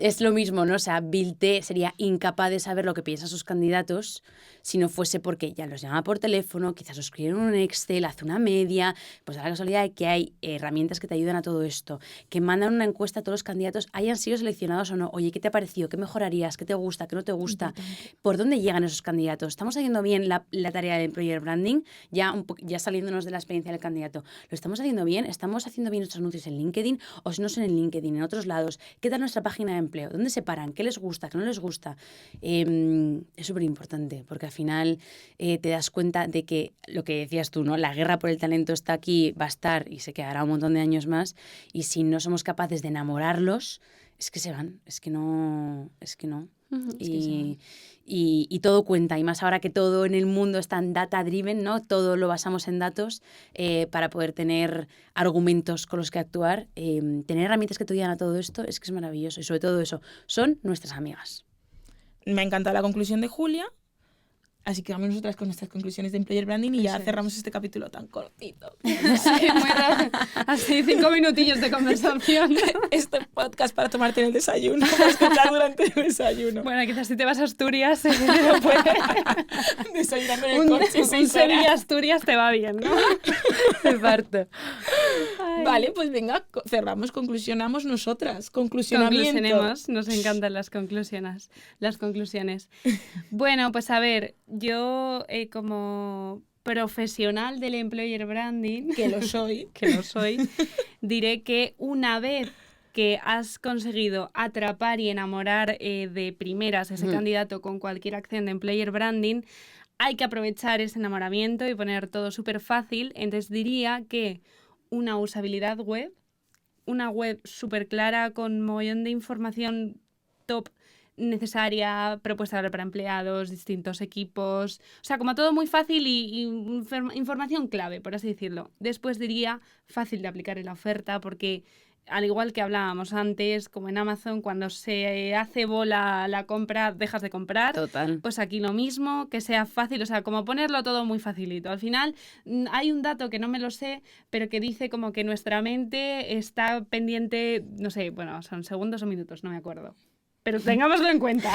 Es lo mismo, ¿no? O sea, Vilte sería incapaz de saber lo que piensan sus candidatos si no fuese porque ya los llama por teléfono, quizás os escriben un Excel, hace una media, pues da la casualidad de que hay herramientas que te ayudan a todo esto, que mandan una encuesta a todos los candidatos, hayan sido seleccionados o no. Oye, ¿qué te ha parecido? ¿Qué mejorarías? ¿Qué te gusta? ¿Qué no te gusta? ¿Por dónde llegan esos candidatos? ¿Estamos haciendo bien la tarea del employer branding? Ya saliéndonos de la experiencia del candidato. ¿Lo estamos haciendo bien? ¿Estamos haciendo bien nuestros anuncios en LinkedIn o si no son en LinkedIn, en otros lados? ¿Qué tal nuestra página de empleo? ¿Dónde se paran? ¿Qué les gusta? ¿Qué no les gusta? Es súper importante porque al final te das cuenta de que lo que decías tú, ¿no? La guerra por el talento está aquí, va a estar y se quedará un montón de años más y si no somos capaces de enamorarlos, es que se van, es que no. Y todo cuenta, y más ahora que todo en el mundo está en data driven, ¿no? Todo lo basamos en datos para poder tener argumentos con los que actuar. Tener herramientas que te ayudan a todo esto es que es maravilloso y sobre todo eso, son nuestras amigas. Me ha encantado la conclusión de Julia. Así que vamos nosotras con nuestras conclusiones de employer branding y ya Eso es. cerramos este capítulo tan cortito. Sí, muy raro. Así 5 minutillos de conversación. Este podcast para tomarte en el desayuno, para escuchar durante el desayuno. Bueno, quizás si te vas a Asturias, lo puedes. Desayunando en el un coche, 6 horas. Sevilla-Asturias te va bien, ¿no? Me parto. Vale, pues venga, cerramos, conclusionamos nosotras. Conclusionamiento. Conclusionemos, nos encantan las conclusiones. Bueno, pues a ver, yo como profesional del employer branding, Que lo soy. diré que una vez que has conseguido atrapar y enamorar de primeras a ese candidato con cualquier acción de employer branding, hay que aprovechar ese enamoramiento y poner todo súper fácil. Entonces diría que una usabilidad web, una web súper clara con mogollón de información top necesaria, propuesta para empleados, distintos equipos, o sea, como todo muy fácil y información clave, por así decirlo. Después diría fácil de aplicar en la oferta porque, al igual que hablábamos antes, como en Amazon, cuando se hace bola la compra, dejas de comprar. Total. Pues aquí lo mismo, que sea fácil, o sea, como ponerlo todo muy facilito. Al final hay un dato que no me lo sé, pero que dice como que nuestra mente está pendiente, no sé, bueno, son segundos o minutos, no me acuerdo. Pero tengámoslo en cuenta.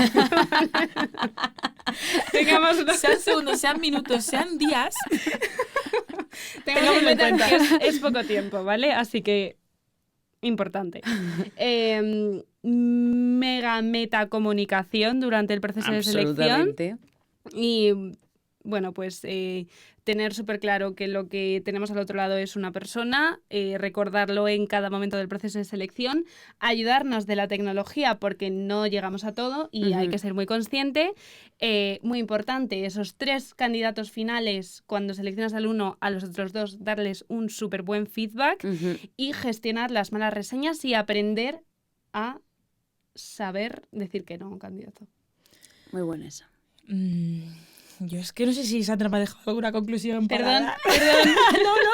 Sean segundos, sean minutos, sean días. Tengámoslo en cuenta que es poco tiempo, ¿vale? Así que, importante. Meta comunicación durante el proceso de selección. Absolutamente. Y bueno, pues tener súper claro que lo que tenemos al otro lado es una persona, recordarlo en cada momento del proceso de selección, ayudarnos de la tecnología porque no llegamos a todo y hay que ser muy consciente. Muy importante, esos 3 candidatos finales, cuando seleccionas al uno, a los otros 2, darles un súper buen feedback y gestionar las malas reseñas y aprender a saber decir que no a un candidato. Muy buena esa. Yo es que no sé si Sandra me ha dejado alguna conclusión. Perdón. Perdón.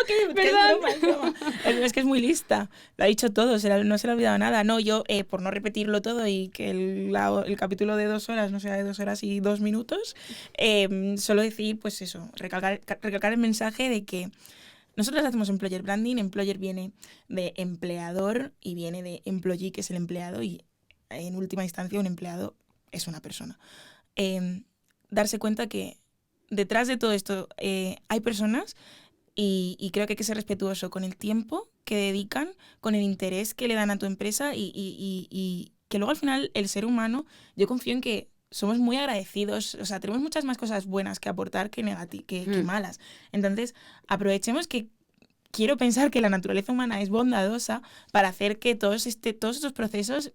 Es broma. Es que es muy lista. Lo ha dicho todo, no se le ha olvidado nada. No, yo, por no repetirlo todo y que el capítulo de 2 horas no sea de 2 horas y 2 minutos, solo decir, pues eso, recalcar el mensaje de que nosotros hacemos employer branding. Employer viene de empleador y viene de employee, que es el empleado, y en última instancia un empleado es una persona. Darse cuenta que detrás de todo esto hay personas y creo que hay que ser respetuoso con el tiempo que dedican, con el interés que le dan a tu empresa y que luego al final el ser humano, yo confío en que somos muy agradecidos, o sea, tenemos muchas más cosas buenas que aportar que malas. Entonces, aprovechemos que quiero pensar que la naturaleza humana es bondadosa para hacer que todos estos procesos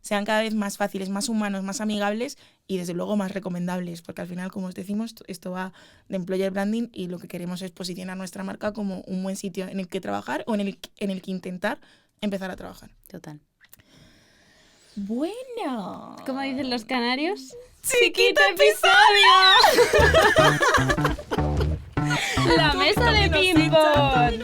sean cada vez más fáciles, más humanos, más amigables y desde luego más recomendables, porque al final, como os decimos, esto va de employer branding y lo que queremos es posicionar nuestra marca como un buen sitio en el que trabajar o en el que intentar empezar a trabajar. Total. Bueno. ¿Cómo dicen los canarios? ¡Chiquito episodio! ¡La mesa de ping-pong!